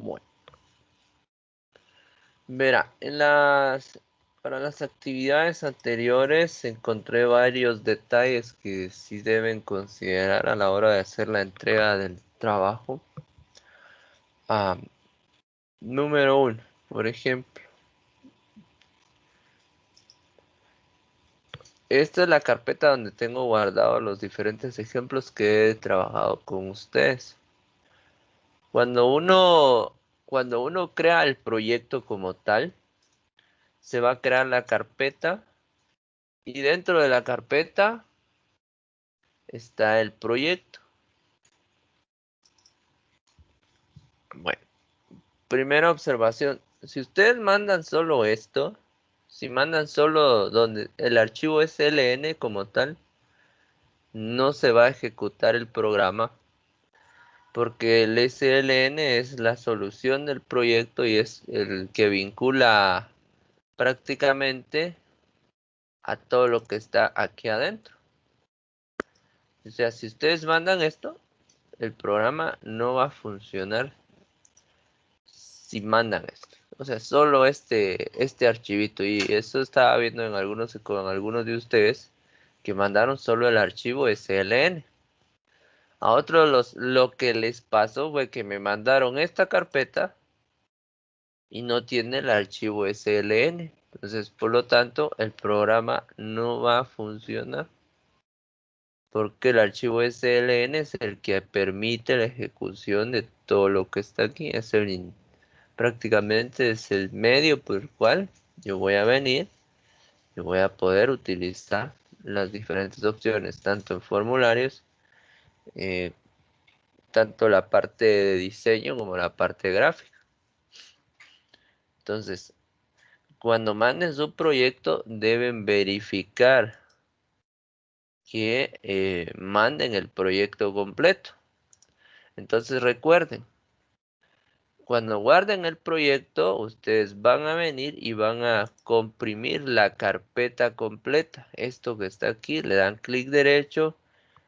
Bueno, verá, para las actividades anteriores encontré varios detalles que sí deben considerar a la hora de hacer la entrega del trabajo. Número 1, por ejemplo, esta es la carpeta donde tengo guardados los diferentes ejemplos que he trabajado con ustedes. Cuando uno crea el proyecto como tal, se va a crear la carpeta y dentro de la carpeta está el proyecto. Bueno, primera observación, si ustedes mandan solo esto, si mandan solo donde el archivo SLN como tal, no se va a ejecutar el programa porque el SLN es la solución del proyecto y es el que vincula prácticamente a todo lo que está aquí adentro. O sea, si ustedes mandan esto, el programa no va a funcionar si mandan esto. O sea, solo este archivito. Y eso estaba viendo con algunos de ustedes que mandaron solo el archivo SLN. A otros lo que les pasó fue que me mandaron esta carpeta y no tiene el archivo SLN. Entonces, por lo tanto, el programa no va a funcionar. Porque el archivo SLN es el que permite la ejecución de todo lo que está aquí. Prácticamente es el medio por el cual yo voy a venir y voy a poder utilizar las diferentes opciones, tanto en formularios, eh, tanto la parte de diseño como la parte gráfica. Entonces, cuando manden su proyecto, deben verificar que manden el proyecto completo. Entonces recuerden, cuando guarden el proyecto, ustedes van a venir y van a comprimir la carpeta completa. Esto que está aquí, le dan clic derecho,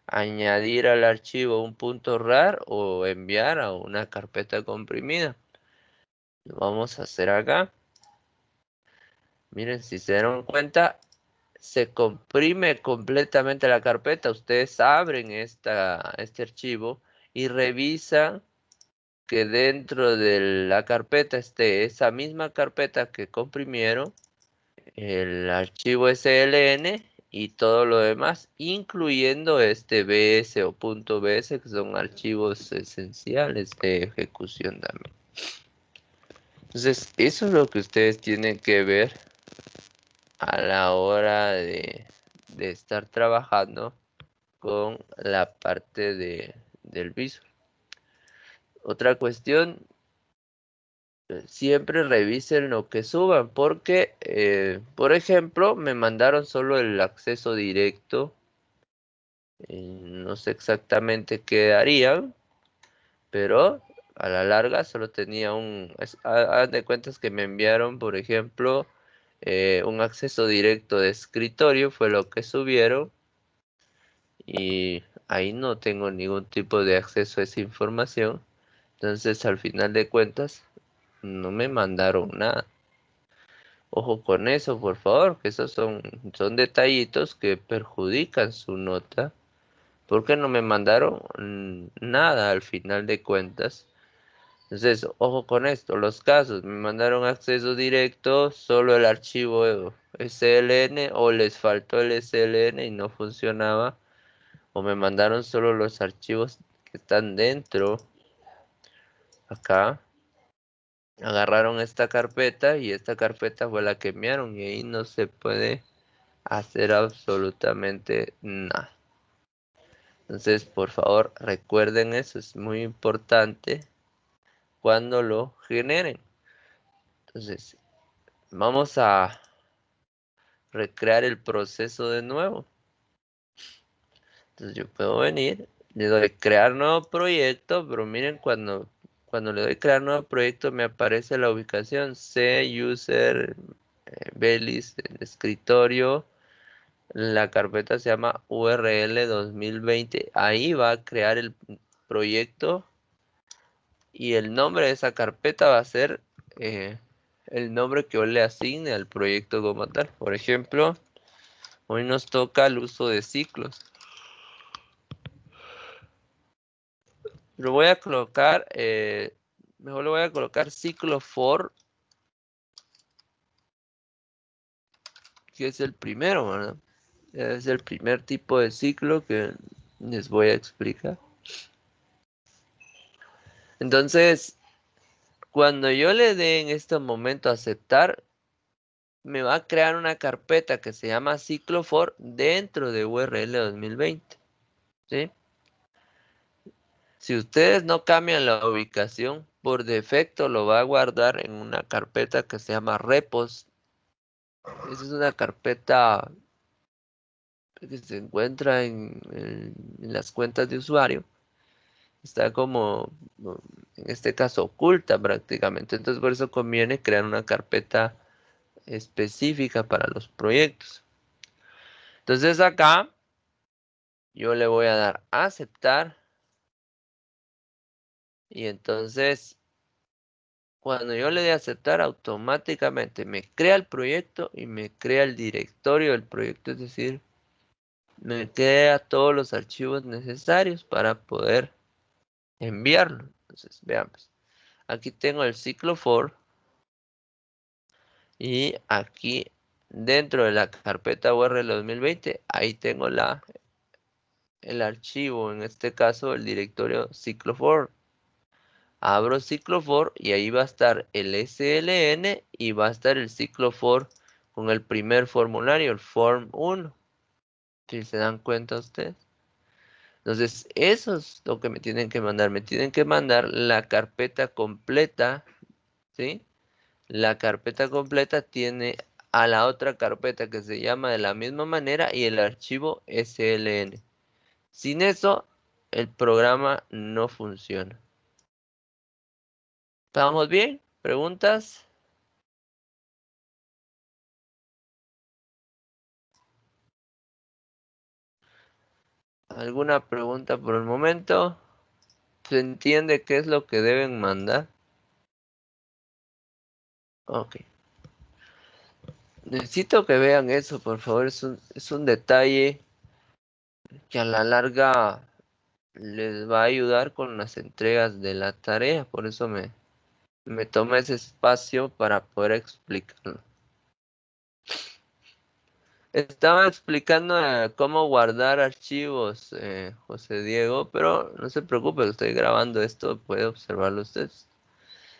añadir al archivo un punto .rar o enviar a una carpeta comprimida. Lo vamos a hacer acá. Miren, si se dieron cuenta, se comprime completamente la carpeta. Ustedes abren este archivo y revisan que dentro de la carpeta esté esa misma carpeta que comprimieron, el archivo SLN y todo lo demás, incluyendo este BS o .bs, que son archivos esenciales de ejecución también. Entonces, eso es lo que ustedes tienen que ver a la hora de estar trabajando con la parte del Visual. Otra cuestión, siempre revisen lo que suban porque, por ejemplo, me mandaron solo el acceso directo. No sé exactamente qué harían, pero a la larga solo tenía haz de cuentas que me enviaron, por ejemplo, un acceso directo de escritorio, fue lo que subieron. Y ahí no tengo ningún tipo de acceso a esa información. Entonces, al final de cuentas, no me mandaron nada. Ojo con eso, por favor, que esos son detallitos que perjudican su nota. Porque no me mandaron nada al final de cuentas. Entonces, ojo con esto, los casos, me mandaron acceso directo, solo el archivo SLN o les faltó el SLN y no funcionaba. O me mandaron solo los archivos que están dentro, acá. Agarraron esta carpeta y esta carpeta fue la que enviaron y ahí no se puede hacer absolutamente nada. Entonces, por favor, recuerden eso, es muy importante cuando lo generen. Entonces, vamos a recrear el proceso de nuevo. Entonces, yo puedo venir, le doy crear nuevo proyecto, pero miren cuando le doy crear nuevo proyecto me aparece la ubicación C, user, Belis, el escritorio. La carpeta se llama URL 2020. Ahí va a crear el proyecto y el nombre de esa carpeta va a ser el nombre que yo le asigne al proyecto como tal. Por ejemplo, hoy nos toca el uso de ciclos. Lo voy a colocar, mejor le voy a colocar ciclo for, que es el primero, ¿verdad? Es el primer tipo de ciclo que les voy a explicar. Entonces, cuando yo le dé en este momento aceptar, me va a crear una carpeta que se llama ciclo for dentro de URL 2020. ¿Sí? Si ustedes no cambian la ubicación, por defecto lo va a guardar en una carpeta que se llama repos. Esa es una carpeta que se encuentra en las cuentas de usuario. Está como, en este caso, oculta prácticamente. Entonces por eso conviene crear una carpeta específica para los proyectos. Entonces acá yo le voy a dar a aceptar. Y entonces cuando yo le dé a aceptar, automáticamente me crea el proyecto y me crea el directorio del proyecto. Es decir, me crea todos los archivos necesarios para poder enviarlo. Entonces veamos. Aquí tengo el ciclo for. Y aquí dentro de la carpeta URL 2020, ahí tengo el archivo, en este caso el directorio ciclo for. Abro ciclo for y ahí va a estar el SLN y va a estar el ciclo for con el primer formulario, el form 1. Si se dan cuenta ustedes. Entonces, eso es lo que me tienen que mandar. Me tienen que mandar la carpeta completa, ¿sí? La carpeta completa tiene a la otra carpeta que se llama de la misma manera y el archivo SLN. Sin eso, el programa no funciona. ¿Estamos bien? ¿Preguntas? ¿Alguna pregunta por el momento? ¿Se entiende qué es lo que deben mandar? Ok. Necesito que vean eso, por favor. Es un detalle que a la larga les va a ayudar con las entregas de la tarea. Por eso me tomé ese espacio para poder explicarlo. Estaba explicando cómo guardar archivos, José Diego, pero no se preocupe, estoy grabando esto, puede observarlo usted.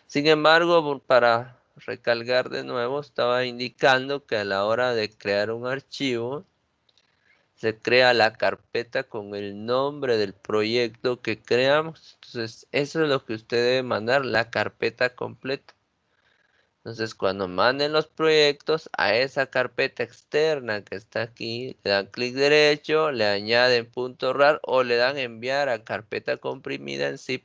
Sin embargo, para recalcar de nuevo, estaba indicando que a la hora de crear un archivo, se crea la carpeta con el nombre del proyecto que creamos. Entonces, eso es lo que usted debe mandar, la carpeta completa. Entonces, cuando manden los proyectos a esa carpeta externa que está aquí, le dan clic derecho, le añaden .rar o le dan enviar a carpeta comprimida en zip.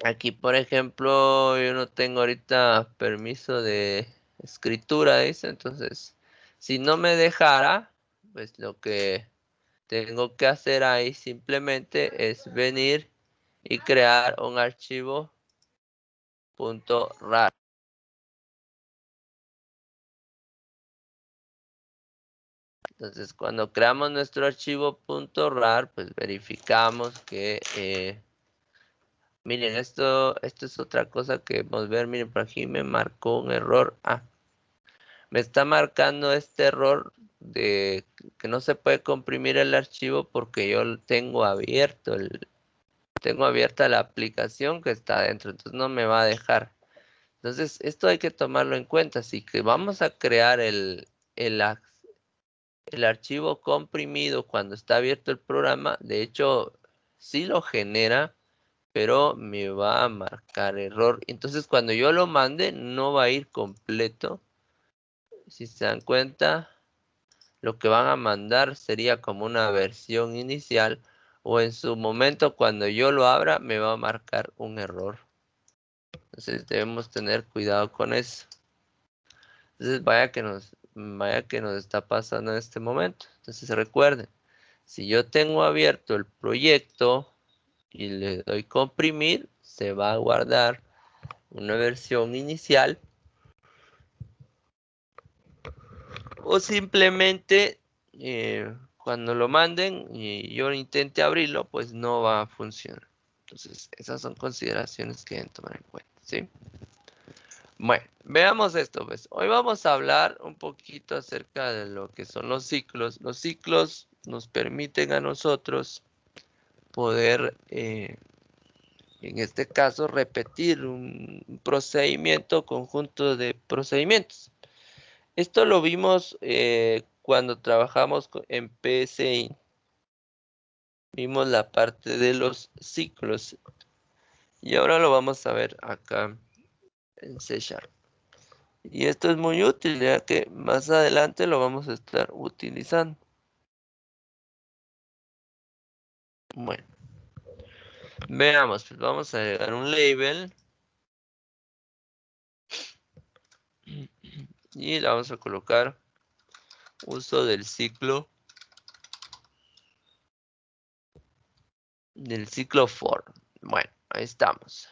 Aquí, por ejemplo, yo no tengo ahorita permiso de escritura, dice. Entonces, si no me dejara, pues lo que tengo que hacer ahí simplemente es venir y crear un archivo .rar. Entonces, cuando creamos nuestro archivo .rar, pues verificamos que, miren, esto es otra cosa que debemos ver. Miren, por aquí me marcó un error. Me está marcando este error de que no se puede comprimir el archivo porque yo tengo abierto tengo abierta la aplicación que está dentro, entonces no me va a dejar. Entonces, esto hay que tomarlo en cuenta. Así que vamos a crear el archivo comprimido cuando está abierto el programa. De hecho, sí lo genera, pero me va a marcar error. Entonces, cuando yo lo mande, no va a ir completo. Si se dan cuenta, lo que van a mandar sería como una versión inicial, o en su momento cuando yo lo abra me va a marcar un error. Entonces debemos tener cuidado con eso. Entonces vaya que nos está pasando en este momento. Entonces recuerden, si yo tengo abierto el proyecto y le doy comprimir, se va a guardar una versión inicial. O simplemente cuando lo manden y yo intente abrirlo, pues no va a funcionar. Entonces, esas son consideraciones que deben tomar en cuenta, ¿sí? Bueno, veamos esto, pues. Hoy vamos a hablar un poquito acerca de lo que son los ciclos. Los ciclos nos permiten a nosotros poder, en este caso, repetir un procedimiento, conjunto de procedimientos. Esto lo vimos cuando trabajamos en PSI. Vimos la parte de los ciclos. Y ahora lo vamos a ver acá en C#. Y esto es muy útil, ya que más adelante lo vamos a estar utilizando. Bueno, veamos, pues vamos a agregar un label. Y le vamos a colocar uso del ciclo for. Bueno, ahí estamos.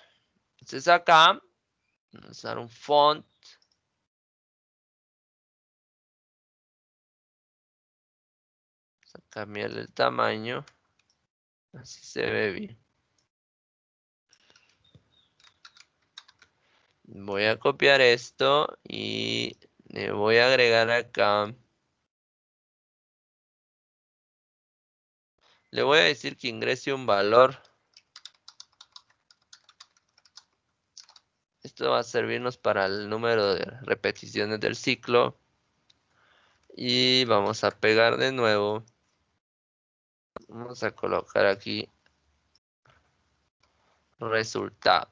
Entonces acá vamos a dar un font. Vamos a cambiarle el tamaño. Así se ve bien. Voy a copiar esto y le voy a agregar acá. Le voy a decir que ingrese un valor. Esto va a servirnos para el número de repeticiones del ciclo. Y vamos a pegar de nuevo. Vamos a colocar aquí resultado.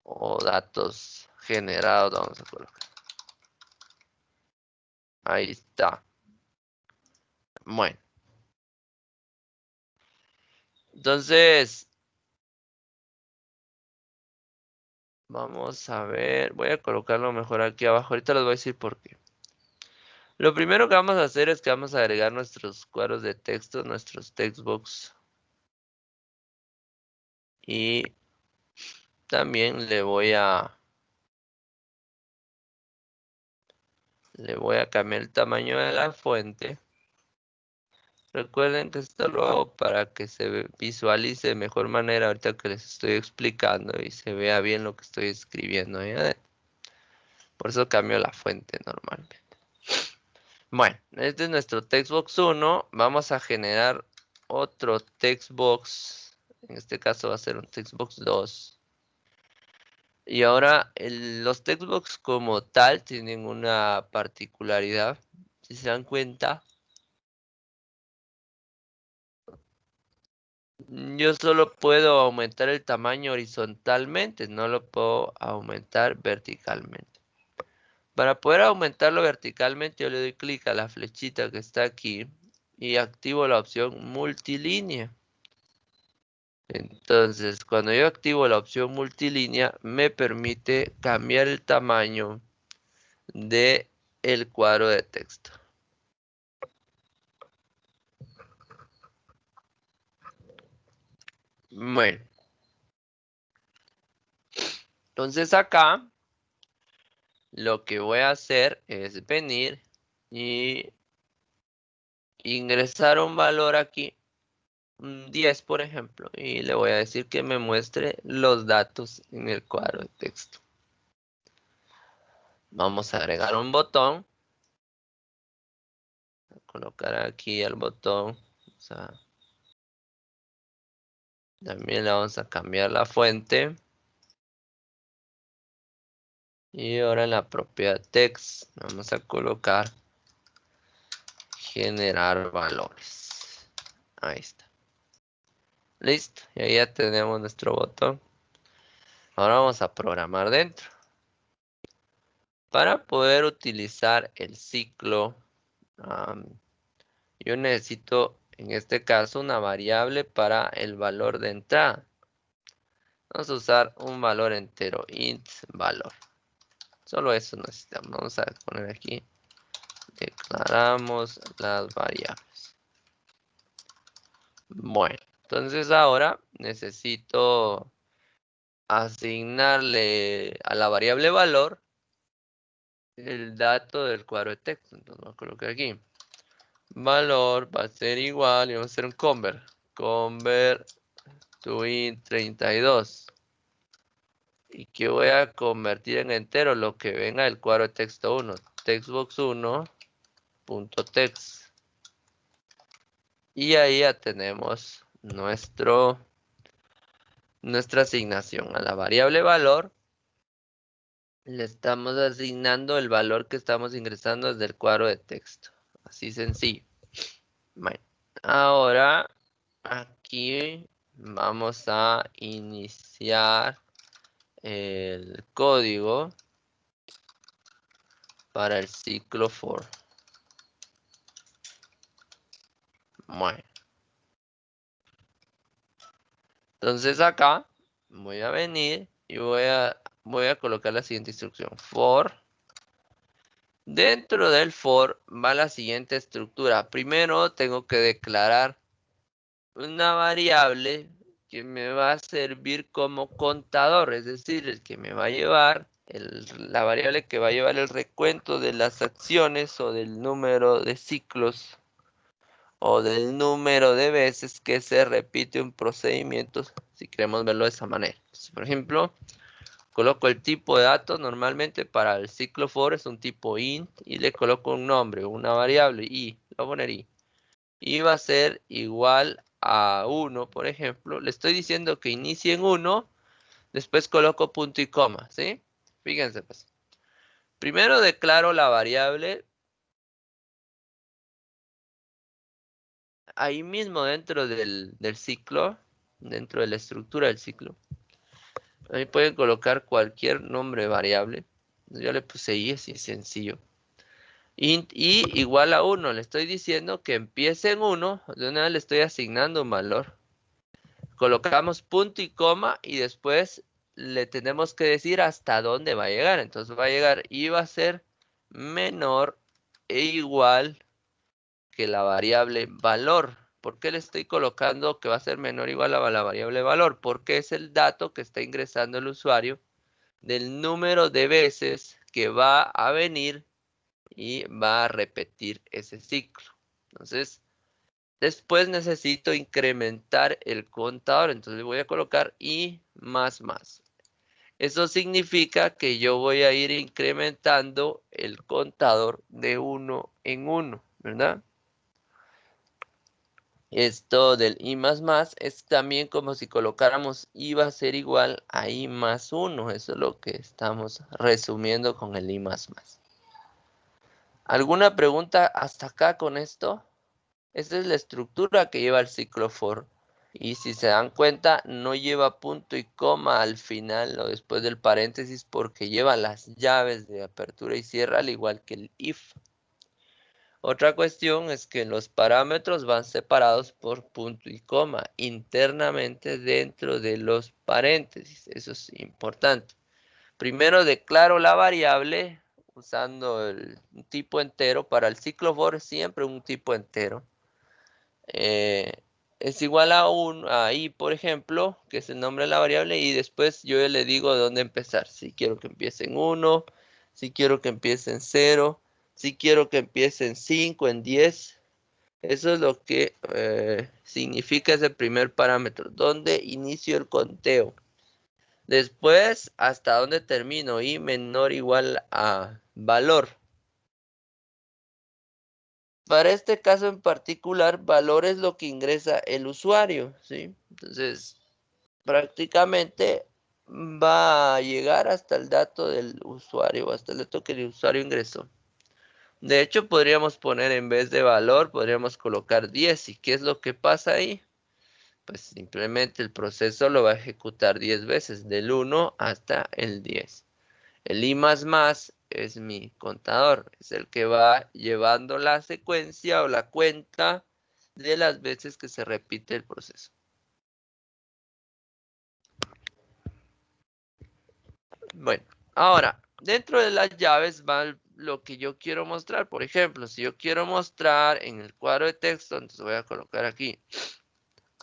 O datos generados vamos a colocar. Ahí está. Bueno. Entonces, vamos a ver. Voy a colocarlo mejor aquí abajo. Ahorita les voy a decir por qué. Lo primero que vamos a hacer es que vamos a agregar nuestros cuadros de texto, nuestros textbox. Y también le voy a cambiar el tamaño de la fuente. Recuerden que esto lo hago para que se visualice de mejor manera ahorita que les estoy explicando y se vea bien lo que estoy escribiendo. Por eso cambio la fuente normalmente. Bueno, este es nuestro textbox 1. Vamos a generar otro textbox. En este caso va a ser un textbox 2. Y ahora los textbox como tal tienen una particularidad. Si se dan cuenta, yo solo puedo aumentar el tamaño horizontalmente, no lo puedo aumentar verticalmente. Para poder aumentarlo verticalmente, yo le doy clic a la flechita que está aquí y activo la opción multilínea. Entonces, cuando yo activo la opción multilínea, me permite cambiar el tamaño de el cuadro de texto. Bueno. Entonces acá, lo que voy a hacer es venir y ingresar un valor aquí, un 10 por ejemplo, y le voy a decir que me muestre los datos en el cuadro de texto. Vamos a agregar un botón. A colocar aquí el botón. También le vamos a cambiar la fuente. Y ahora en la propiedad text vamos a colocar generar valores. Ahí está. Listo. Y ahí ya tenemos nuestro botón. Ahora vamos a programar dentro. Para poder utilizar el ciclo, yo necesito en este caso una variable para el valor de entrada. Vamos a usar un valor entero, int valor. Solo eso necesitamos. Vamos a poner aquí, declaramos las variables. Bueno, entonces ahora necesito asignarle a la variable valor el dato del cuadro de texto. Entonces vamos a colocar aquí. Valor va a ser igual y vamos a hacer un convert. Convert to int 32. Y que voy a convertir en entero lo que venga del cuadro de texto 1. Textbox1.text. Y ahí ya tenemos nuestra asignación a la variable valor. Le estamos asignando el valor que estamos ingresando desde el cuadro de texto. Así sencillo. Bueno, ahora aquí vamos a iniciar el código para el ciclo for. Bueno, entonces acá voy a venir y voy a colocar la siguiente instrucción. For. Dentro del for va la siguiente estructura. Primero tengo que declarar una variable que me va a servir como contador, es decir, el que me va a llevar, la variable que va a llevar el recuento de las acciones o del número de ciclos o del número de veces que se repite un procedimiento, si queremos verlo de esa manera. Por ejemplo, coloco el tipo de datos, normalmente para el ciclo for es un tipo int y le coloco un nombre, una variable y, lo voy a poner y va a ser igual a 1, por ejemplo. Le estoy diciendo que inicie en 1, después coloco punto y coma, ¿sí? Fíjense pues. Primero declaro la variable ahí mismo dentro del ciclo, dentro de la estructura del ciclo. Ahí pueden colocar cualquier nombre variable. Yo le puse i, así sencillo. Int i igual a 1. Le estoy diciendo que empiece en 1. De una vez le estoy asignando un valor. Colocamos punto y coma y después le tenemos que decir hasta dónde va a llegar. Entonces va a llegar y va a ser menor e igual que la variable valor. ¿Por qué le estoy colocando que va a ser menor o igual a la variable valor? Porque es el dato que está ingresando el usuario del número de veces que va a venir y va a repetir ese ciclo. Entonces, después necesito incrementar el contador, entonces voy a colocar i más más. Eso significa que yo voy a ir incrementando el contador de 1 en 1, ¿verdad? Esto del i más más es también como si colocáramos i va a ser igual a i más 1. Eso es lo que estamos resumiendo con el i más más. ¿Alguna pregunta hasta acá con esto? Esta es la estructura que lleva el ciclo for. Y si se dan cuenta, no lleva punto y coma al final o después del paréntesis porque lleva las llaves de apertura y cierre al igual que el if. Otra cuestión es que los parámetros van separados por punto y coma internamente dentro de los paréntesis. Eso es importante. Primero declaro la variable usando el tipo entero. Para el ciclo for siempre un tipo entero. Es igual a i, por ejemplo, que es el nombre de la variable, y después yo le digo dónde empezar. Si quiero que empiece en 1, si quiero que empiece en 0, si quiero que empiece en 5, en 10. Eso es lo que significa ese primer parámetro, donde inicio el conteo. Después, hasta dónde termino, y menor o igual a valor. Para este caso en particular, valor es lo que ingresa el usuario, ¿sí? Entonces, prácticamente va a llegar hasta el dato del usuario, hasta el dato que el usuario ingresó. De hecho, podríamos poner en vez de valor, podríamos colocar 10. ¿Y qué es lo que pasa ahí? Pues simplemente el proceso lo va a ejecutar 10 veces, del 1 hasta el 10. El i más más es mi contador, es el que va llevando la secuencia o la cuenta de las veces que se repite el proceso. Bueno, ahora, dentro de las llaves va lo que yo quiero mostrar. Por ejemplo, si yo quiero mostrar en el cuadro de texto, entonces voy a colocar aquí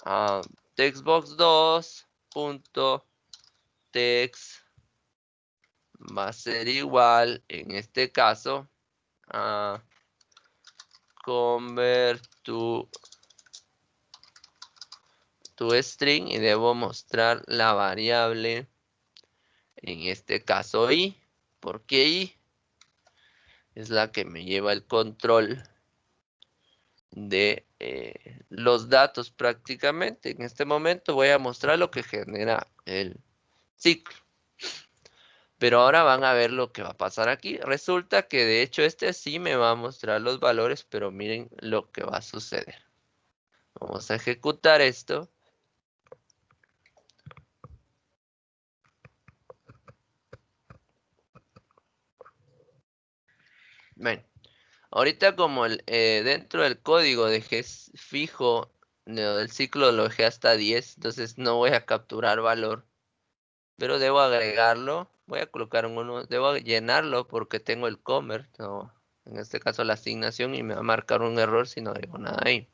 textbox2.text va a ser igual, en este caso, a convert to string, y debo mostrar la variable, en este caso i, porque i es la que me lleva el control de los datos prácticamente. En este momento voy a mostrar lo que genera el ciclo. Pero ahora van a ver lo que va a pasar aquí. Resulta que de hecho este sí me va a mostrar los valores, pero miren lo que va a suceder. Vamos a ejecutar esto. Ven, ahorita como dentro del código dejé fijo del ciclo, lo dejé hasta 10, entonces no voy a capturar valor, pero debo agregarlo. Voy a colocar un 1, debo llenarlo porque tengo el convert, no, en este caso la asignación, y me va a marcar un error si no dejo nada ahí.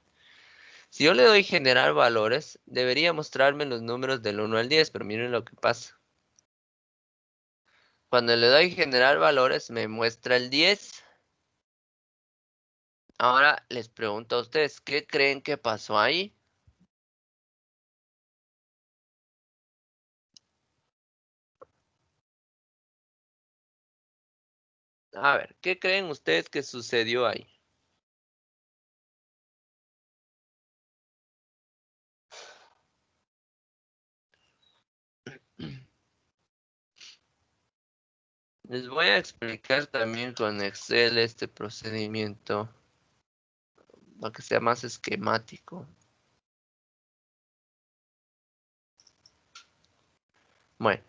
Si yo le doy generar valores, debería mostrarme los números del 1 al 10, pero miren lo que pasa. Cuando le doy generar valores, me muestra el 10. Ahora les pregunto a ustedes, ¿qué creen que pasó ahí? A ver, ¿qué creen ustedes que sucedió ahí? Les voy a explicar también con Excel este procedimiento para que sea más esquemático. Bueno,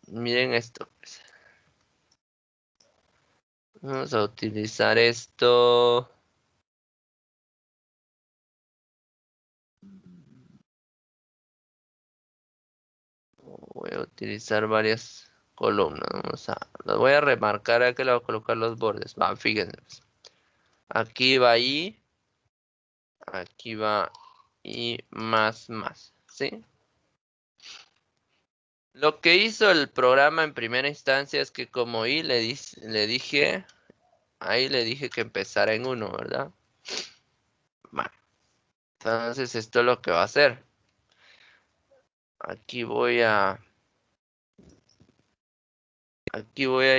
miren esto, pues. Vamos a utilizar esto. Voy a utilizar varias columnas. Las voy a remarcar, aquí le voy a colocar los bordes. Va, fíjense, pues. Aquí va y aquí va y más, ¿sí? Lo que hizo el programa en primera instancia es que como i le dije, ahí le dije que empezara en 1, ¿verdad? Bueno, entonces esto es lo que va a hacer. Aquí voy a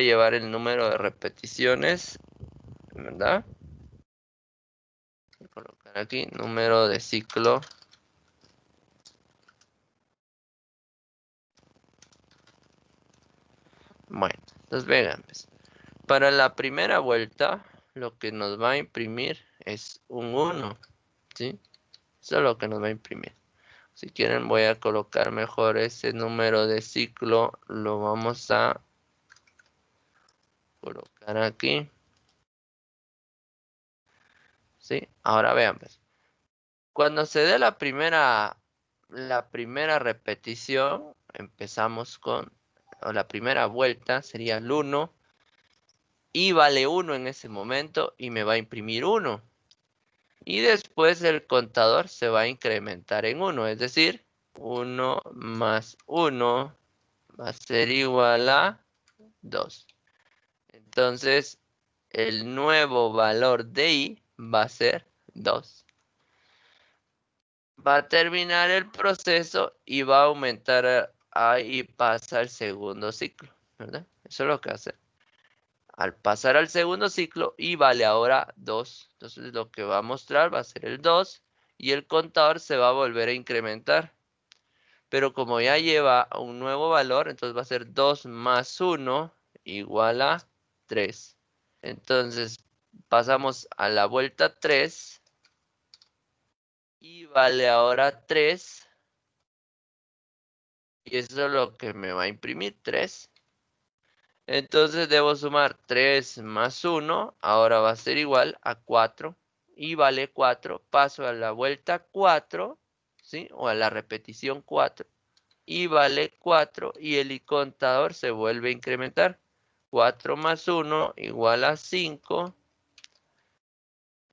llevar el número de repeticiones, ¿verdad? Voy a colocar aquí número de ciclo. Bueno, entonces vean, pues, para la primera vuelta lo que nos va a imprimir es un 1, ¿sí? Eso es lo que nos va a imprimir. Si quieren voy a colocar mejor ese número de ciclo, lo vamos a colocar aquí. ¿Sí? Ahora vean, pues. Cuando se dé la primera repetición, empezamos con, o la primera vuelta sería el 1, y vale 1 en ese momento, y me va a imprimir 1. Y después el contador se va a incrementar en 1, es decir, 1 más 1 va a ser igual a 2. Entonces, el nuevo valor de i va a ser 2. Va a terminar el proceso y va a aumentar y pasa al segundo ciclo, ¿verdad? Eso es lo que hace. Al pasar al segundo ciclo, y vale ahora 2. Entonces lo que va a mostrar va a ser el 2 y el contador se va a volver a incrementar. Pero como ya lleva un nuevo valor, entonces va a ser 2 más 1 igual a 3. Entonces pasamos a la vuelta 3 y vale ahora 3. Y eso es lo que me va a imprimir 3. Entonces debo sumar 3 más 1. Ahora va a ser igual a 4. Y vale 4. Paso a la vuelta 4. ¿Sí? O a la repetición 4. Y vale 4. Y el contador se vuelve a incrementar. 4 más 1 igual a 5.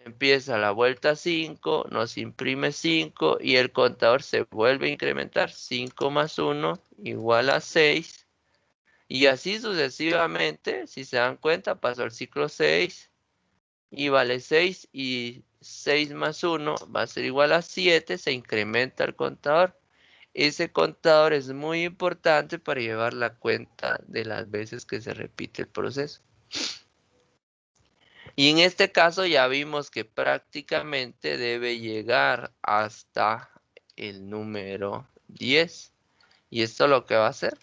Empieza la vuelta 5, nos imprime 5 y el contador se vuelve a incrementar. 5 más 1 igual a 6. Y así sucesivamente, si se dan cuenta, pasó el ciclo 6 y vale 6 y 6 más 1 va a ser igual a 7, se incrementa el contador. Ese contador es muy importante para llevar la cuenta de las veces que se repite el proceso. Y en este caso ya vimos que prácticamente debe llegar hasta el número 10. Y esto lo que va a hacer,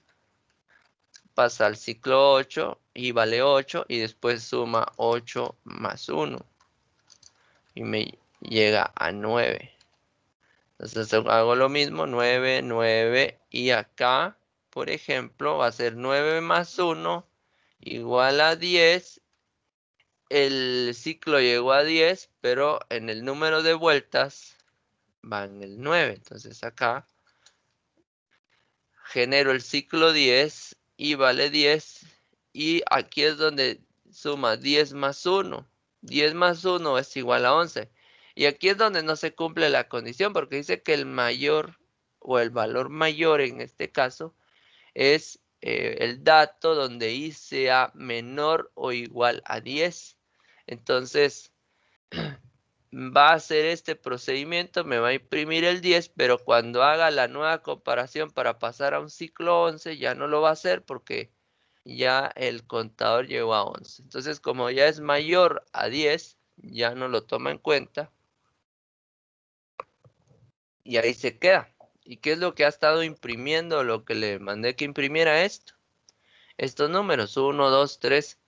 pasa al ciclo 8 y vale 8 y después suma 8 más 1 y me llega a 9. Entonces hago lo mismo, 9, 9 y acá, por ejemplo, va a ser 9 más 1 igual a 10. El ciclo llegó a 10, pero en el número de vueltas va en el 9. Entonces acá genero el ciclo 10 y vale 10. Y aquí es donde suma 10 más 1. 10 más 1 es igual a 11. Y aquí es donde no se cumple la condición porque dice que el mayor o el valor mayor en este caso es el dato donde i sea menor o igual a 10. Entonces va a hacer este procedimiento, me va a imprimir el 10, pero cuando haga la nueva comparación para pasar a un ciclo 11, ya no lo va a hacer porque ya el contador llegó a 11. Entonces, como ya es mayor a 10, ya no lo toma en cuenta y ahí se queda. ¿Y qué es lo que ha estado imprimiendo? Lo que le mandé que imprimiera esto. Estos números, 1, 2, 3,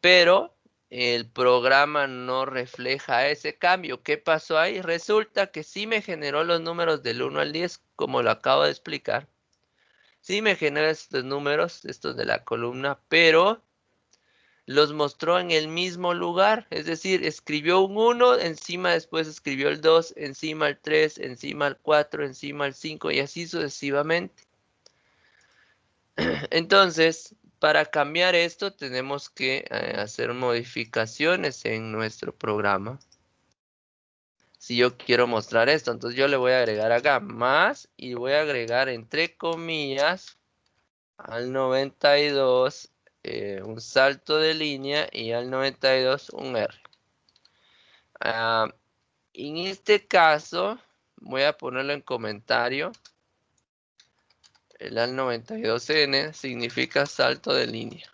pero el programa no refleja ese cambio. ¿Qué pasó ahí? Resulta que sí me generó los números del 1 al 10, como lo acabo de explicar. Sí me genera estos números, estos de la columna, pero los mostró en el mismo lugar. Es decir, escribió un 1, encima después escribió el 2, encima el 3, encima el 4, encima el 5 y así sucesivamente. Entonces, para cambiar esto tenemos que hacer modificaciones en nuestro programa. Si yo quiero mostrar esto, entonces yo le voy a agregar acá más y voy a agregar entre comillas al 92 un salto de línea y al 92 un R. En este caso voy a ponerlo en comentario. El al 92N significa salto de línea.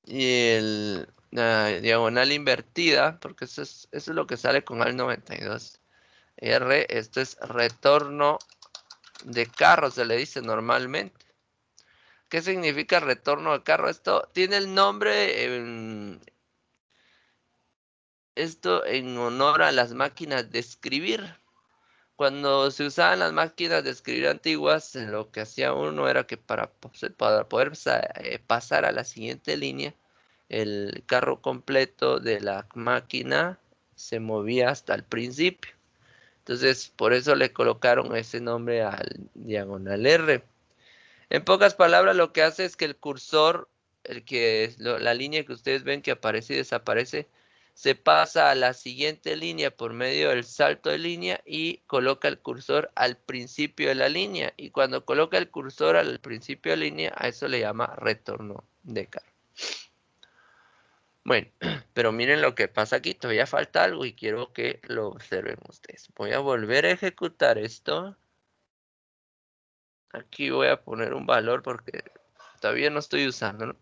Y la diagonal invertida, porque eso es lo que sale con al 92. R, esto es retorno de carro, se le dice normalmente. ¿Qué significa retorno de carro? Esto tiene el nombre, esto en honor a las máquinas de escribir. Cuando se usaban las máquinas de escribir antiguas, lo que hacía uno era que para poder pasar a la siguiente línea, el carro completo de la máquina se movía hasta el principio. Entonces, por eso le colocaron ese nombre al diagonal R. En pocas palabras, lo que hace es que el cursor, la línea que ustedes ven que aparece y desaparece, se pasa a la siguiente línea por medio del salto de línea y coloca el cursor al principio de la línea. Y cuando coloca el cursor al principio de la línea, a eso le llama retorno de carga. Bueno, pero miren lo que pasa aquí, todavía falta algo y quiero que lo observen ustedes. Voy a volver a ejecutar esto. Aquí voy a poner un valor porque todavía no estoy usándolo.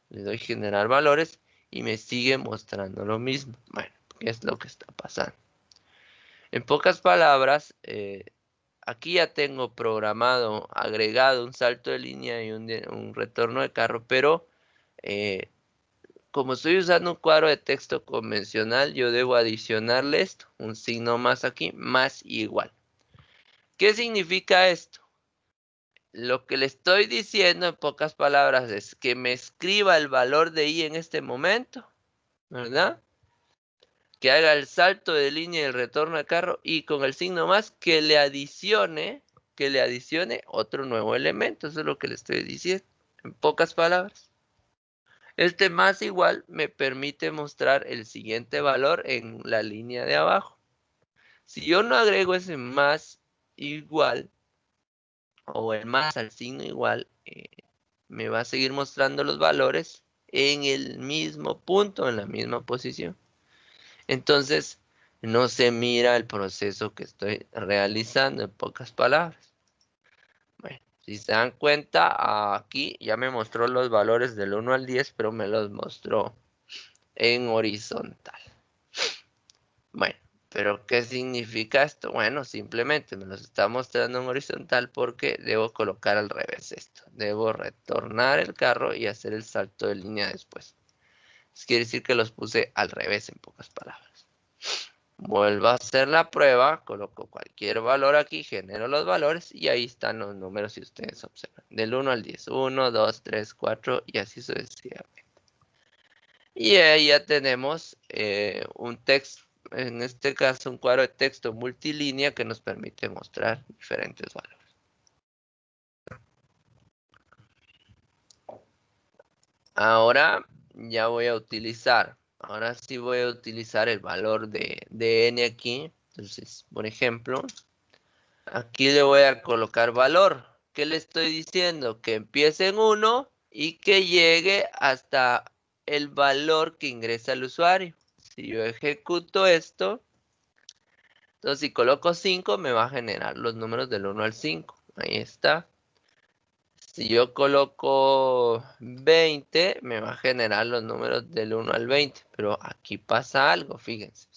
Le doy generar valores y me sigue mostrando lo mismo. Bueno, ¿qué es lo que está pasando? En pocas palabras, aquí ya tengo programado, agregado un salto de línea y un retorno de carro, pero como estoy usando un cuadro de texto convencional, yo debo adicionarle esto, un signo más aquí, más igual. ¿Qué significa esto? Lo que le estoy diciendo en pocas palabras es que me escriba el valor de i en este momento, ¿verdad? Que haga el salto de línea y el retorno de carro y con el signo más que le adicione otro nuevo elemento. Eso es lo que le estoy diciendo en pocas palabras. Este más igual me permite mostrar el siguiente valor en la línea de abajo. Si yo no agrego ese más igual o el más al signo igual, me va a seguir mostrando los valores en el mismo punto, en la misma posición. Entonces, no se mira el proceso que estoy realizando, en pocas palabras. Bueno, si se dan cuenta, aquí ya me mostró los valores del 1 al 10, pero me los mostró en horizontal. Bueno, pero ¿qué significa esto? Bueno, simplemente me los está mostrando en horizontal porque debo colocar al revés esto. Debo retornar el carro y hacer el salto de línea después. Eso quiere decir que los puse al revés, en pocas palabras. Vuelvo a hacer la prueba, coloco cualquier valor aquí, genero los valores y ahí están los números si ustedes observan. Del 1 al 10. 1, 2, 3, 4 y así sucesivamente. Y ahí ya tenemos un texto, en este caso un cuadro de texto multilínea que nos permite mostrar diferentes valores. Ahora ya voy a utilizar, ahora sí voy a utilizar el valor de n aquí. Entonces, por ejemplo, aquí le voy a colocar valor. ¿Qué le estoy diciendo? Que empiece en 1 y que llegue hasta el valor que ingresa el usuario. Si yo ejecuto esto, entonces si coloco 5 me va a generar los números del 1 al 5. Ahí está. Si yo coloco 20 me va a generar los números del 1 al 20. Pero aquí pasa algo, fíjense.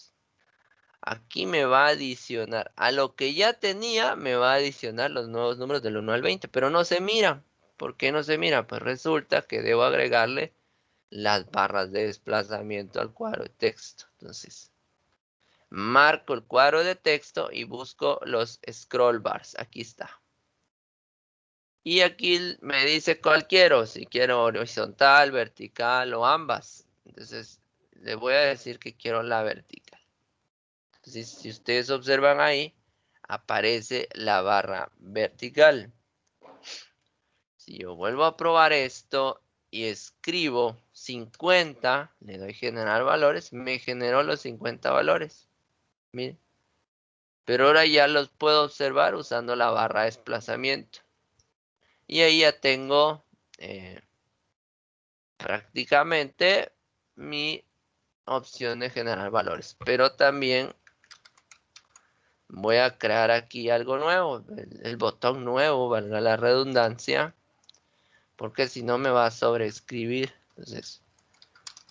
Aquí me va a adicionar, a lo que ya tenía, me va a adicionar los nuevos números del 1 al 20, pero no se mira. ¿Por qué no se mira? Pues resulta que debo agregarle las barras de desplazamiento al cuadro de texto. Entonces, marco el cuadro de texto y busco los scroll bars. Aquí está. Y aquí me dice cuál quiero, si quiero horizontal, vertical o ambas. Entonces, le voy a decir que quiero la vertical. Entonces, si ustedes observan ahí, aparece la barra vertical. Si yo vuelvo a probar esto y escribo 50, le doy generar valores, me generó los 50 valores. Miren. Pero ahora ya los puedo observar usando la barra de desplazamiento. Y ahí ya tengo prácticamente mi opción de generar valores. Pero también voy a crear aquí algo nuevo, el botón nuevo, valga la redundancia, porque si no me va a sobreescribir. Entonces,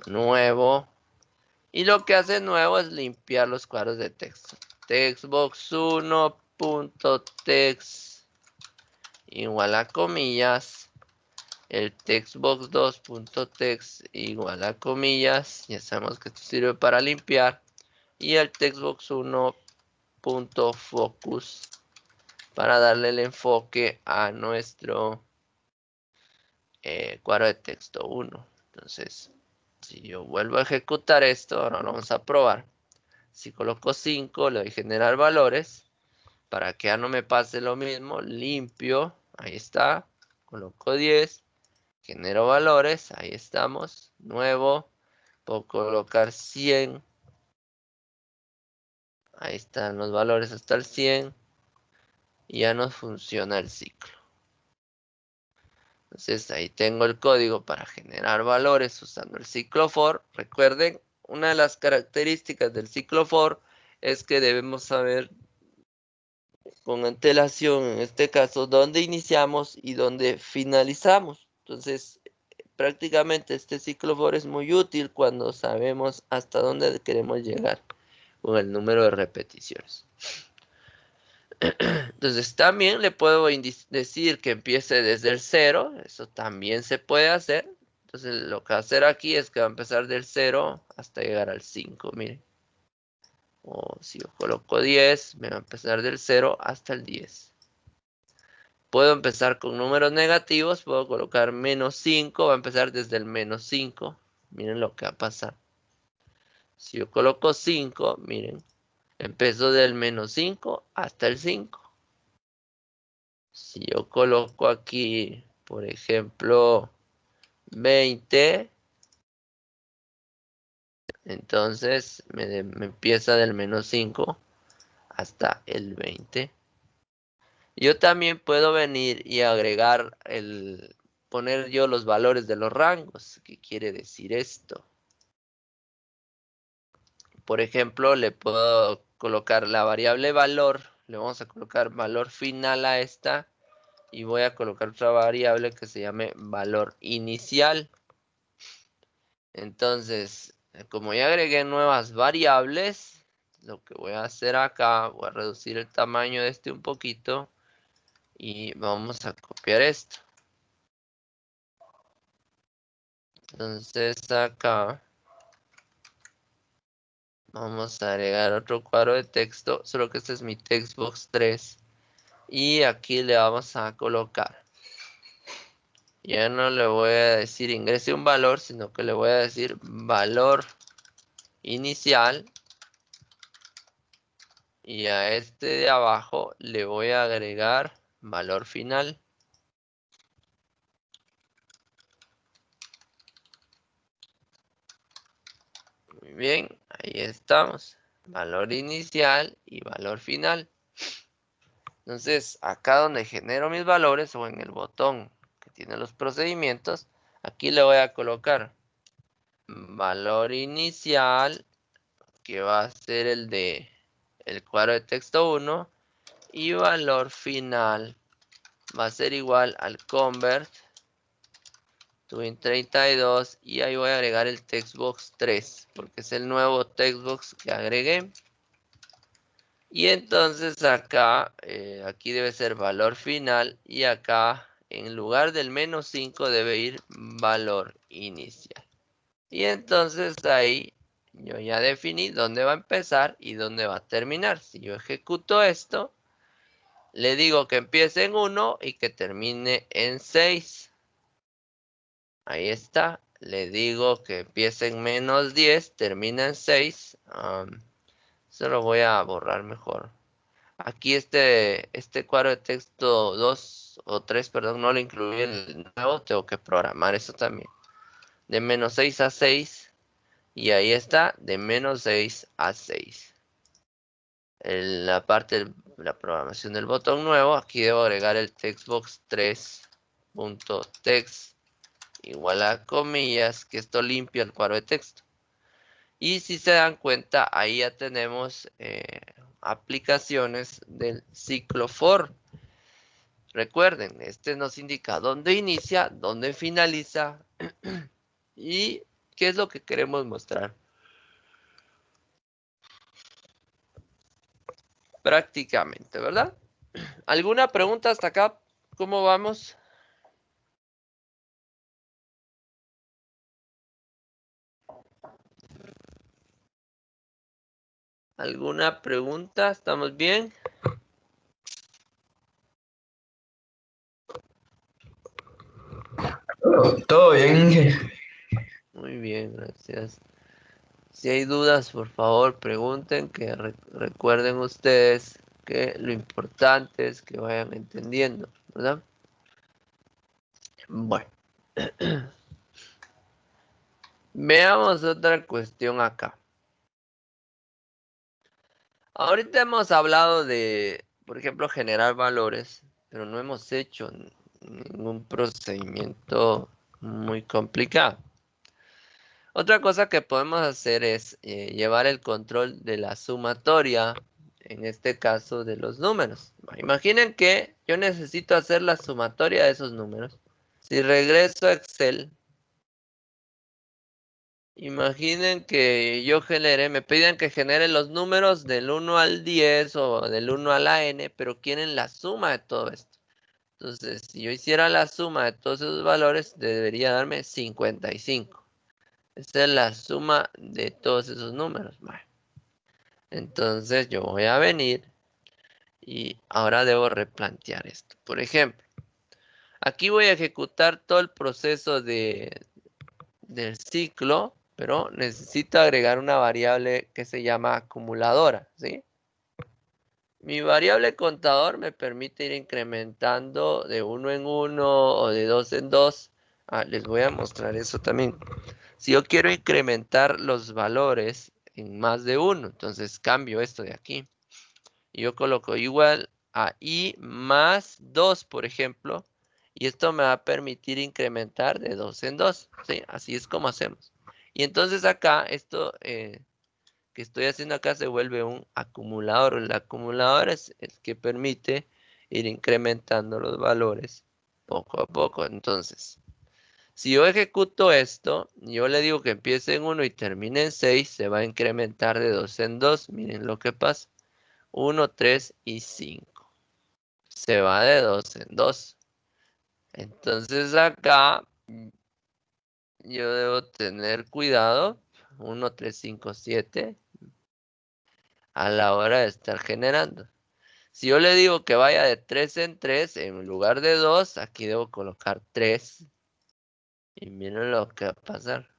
nuevo. Y lo que hace nuevo es limpiar los cuadros de texto. Textbox1.text igual a comillas. El textbox2.text igual a comillas. Ya sabemos que esto sirve para limpiar. Y el textbox1.focus para darle el enfoque a nuestro cuadro de texto 1. Entonces, si yo vuelvo a ejecutar esto, ahora lo vamos a probar. Si coloco 5, le doy generar valores. Para que ya no me pase lo mismo, limpio. Ahí está. Coloco 10. Genero valores. Ahí estamos. Nuevo. Puedo colocar 100. Ahí están los valores hasta el 100. Y ya nos funciona el ciclo. Entonces ahí tengo el código para generar valores usando el ciclo for. Recuerden, una de las características del ciclo for es que debemos saber con antelación, en este caso, dónde iniciamos y dónde finalizamos. Entonces, prácticamente este ciclo for es muy útil cuando sabemos hasta dónde queremos llegar con el número de repeticiones. Entonces también le puedo decir que empiece desde el 0, eso también se puede hacer. Entonces lo que va a hacer aquí es que va a empezar del 0 hasta llegar al 5, miren. O si yo coloco 10, me va a empezar del 0 hasta el 10. Puedo empezar con números negativos, puedo colocar menos 5, va a empezar desde el menos 5. Miren lo que va a pasar. Si yo coloco 5, miren, empezó del menos 5 hasta el 5. Si yo coloco aquí, por ejemplo, 20, Entonces me empieza del menos 5 hasta el 20. Yo también puedo venir y agregar poner yo los valores de los rangos. ¿Qué quiere decir esto? Por ejemplo, le puedo colocar la variable valor. Le vamos a colocar valor final a esta. Y voy a colocar otra variable que se llame valor inicial. Entonces, como ya agregué nuevas variables, lo que voy a hacer acá, voy a reducir el tamaño de este un poquito. Y vamos a copiar esto. Entonces acá vamos a agregar otro cuadro de texto, solo que este es mi textbox 3. Y aquí le vamos a colocar. Ya no le voy a decir ingrese un valor, sino que le voy a decir valor inicial. Y a este de abajo le voy a agregar valor final. Muy bien, ahí estamos. Valor inicial y valor final. Entonces, acá donde genero mis valores o en el botón que tiene los procedimientos, aquí le voy a colocar valor inicial, que va a ser el de el cuadro de texto 1, y valor final va a ser igual al convert twin 32, y ahí voy a agregar el textbox 3 porque es el nuevo textbox que agregué. Y entonces acá, aquí debe ser valor final, y acá en lugar del menos 5 debe ir valor inicial. Y entonces ahí yo ya definí dónde va a empezar y dónde va a terminar. Si yo ejecuto esto, le digo que empiece en 1 y que termine en 6. Ahí está. Le digo que empiece en menos 10, termina en 6. Eso lo voy a borrar mejor. Aquí este cuadro de texto 2 o 3, perdón, no lo incluí en el nuevo. Tengo que programar eso también. De menos 6 a 6. Y ahí está, de menos 6 a 6. En la parte de la programación del botón nuevo, aquí debo agregar el textbox 3.text igual a comillas, que esto limpia el cuadro de texto. Y si se dan cuenta, ahí ya tenemos aplicaciones del ciclo for. Recuerden, este nos indica dónde inicia, dónde finaliza y qué es lo que queremos mostrar. Prácticamente, ¿verdad? ¿Alguna pregunta hasta acá? ¿Cómo vamos? ¿Alguna pregunta? ¿Estamos bien? Todo bien, Inge. Muy bien, gracias. Si hay dudas, por favor, pregunten, que recuerden ustedes que lo importante es que vayan entendiendo, ¿verdad? Bueno, veamos otra cuestión acá. Ahorita hemos hablado de, por ejemplo, generar valores, pero no hemos hecho ningún procedimiento muy complicado. Otra cosa que podemos hacer es llevar el control de la sumatoria, en este caso de los números. Imaginen que yo necesito hacer la sumatoria de esos números. Si regreso a Excel, imaginen que yo me piden que genere los números del 1 al 10 o del 1 a la n, pero quieren la suma de todo esto. Entonces, si yo hiciera la suma de todos esos valores, debería darme 55. Esta es la suma de todos esos números. Bueno, entonces yo voy a venir y ahora debo replantear esto. Por ejemplo, aquí voy a ejecutar todo el proceso del ciclo, pero necesito agregar una variable que se llama acumuladora, ¿sí? Mi variable contador me permite ir incrementando de 1 en 1 o de 2 en 2 Les voy a mostrar eso también. Si yo quiero incrementar los valores en más de uno, entonces cambio esto de aquí. Y yo coloco igual a i más 2, por ejemplo. Y esto me va a permitir incrementar de 2 en 2. ¿Sí? Así es como hacemos. Y entonces acá, esto que estoy haciendo acá se vuelve un acumulador. El acumulador es el que permite ir incrementando los valores poco a poco. Entonces, si yo ejecuto esto, yo le digo que empiece en 1 y termine en 6, se va a incrementar de 2 en 2. Miren lo que pasa. 1, 3 y 5. Se va de 2 en 2. Entonces acá yo debo tener cuidado. 1, 3, 5, 7 a la hora de estar generando. Si yo le digo que vaya de 3 en 3, en lugar de 2, aquí debo colocar 3. Y miren lo que va a pasar.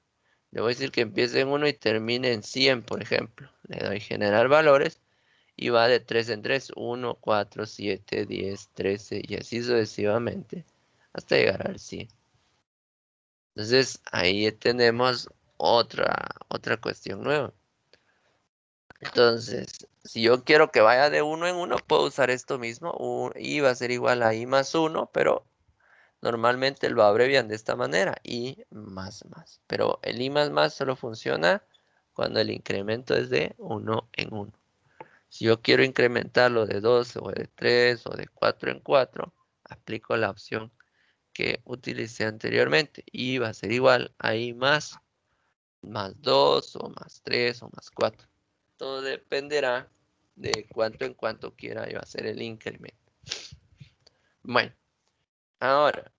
Le voy a decir que empiece en 1 y termine en 100, por ejemplo. Le doy generar valores y va de 3 en 3. 1, 4, 7, 10, 13 y así sucesivamente hasta llegar al 100. Entonces ahí tenemos otra cuestión nueva. Entonces, si yo quiero que vaya de 1 en 1, puedo usar esto mismo. I va a ser igual a i más 1, pero normalmente lo abrevian de esta manera. I más más. Pero el i más más solo funciona cuando el incremento es de 1 en 1. Si yo quiero incrementarlo de 2 o de 3 o de 4 en 4, aplico la opción que utilicé anteriormente. I va a ser igual a i más 2 o más 3 o más 4. Todo dependerá de cuánto en cuánto quiera yo hacer el incremento. Bueno, ahora,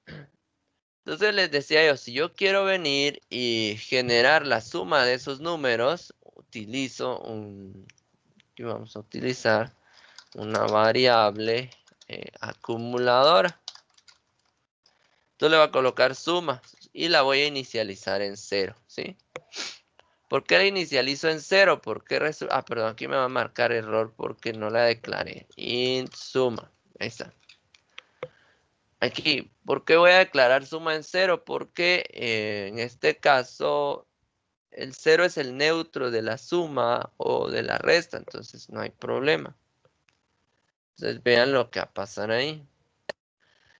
entonces les decía yo, si yo quiero venir y generar la suma de esos números, vamos a utilizar una variable acumuladora. Entonces le voy a colocar suma y la voy a inicializar en 0, ¿sí? ¿Por qué la inicializo en 0? Perdón, aquí me va a marcar error porque no la declaré. Int suma. Ahí está. Aquí, ¿por qué voy a declarar suma en 0? Porque en este caso el 0 es el neutro de la suma o de la resta, entonces no hay problema. Entonces vean lo que va a pasar ahí.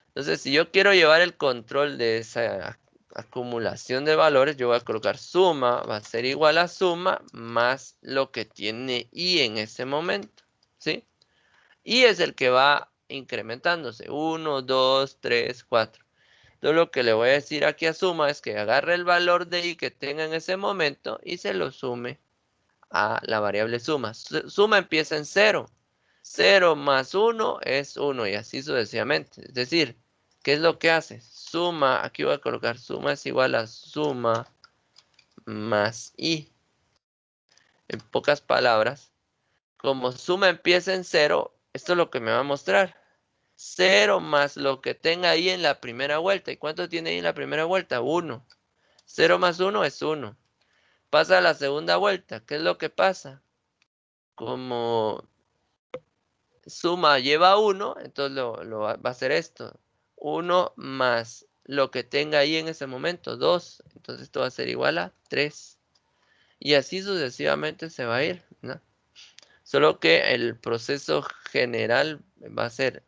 Entonces, si yo quiero llevar el control de esa acumulación de valores, yo voy a colocar suma, va a ser igual a suma más lo que tiene i en ese momento, ¿sí? Y es el que va incrementándose, 1, 2, 3, 4. Entonces lo que le voy a decir aquí a suma es que agarre el valor de i que tenga en ese momento y se lo sume a la variable suma. Suma empieza en 0. 0 más 1 es 1 y así sucesivamente. Es decir, ¿qué es lo que hace? Suma, aquí voy a colocar suma es igual a suma más i. En pocas palabras, como suma empieza en 0, esto es lo que me va a mostrar. 0 más lo que tenga ahí en la primera vuelta. ¿Y cuánto tiene ahí en la primera vuelta? 1. 0 más 1 es 1. Pasa a la segunda vuelta. ¿Qué es lo que pasa? Como suma lleva 1, entonces va a hacer esto. 1 más lo que tenga ahí en ese momento, 2. Entonces esto va a ser igual a 3. Y así sucesivamente se va a ir, ¿no? Solo que el proceso general va a ser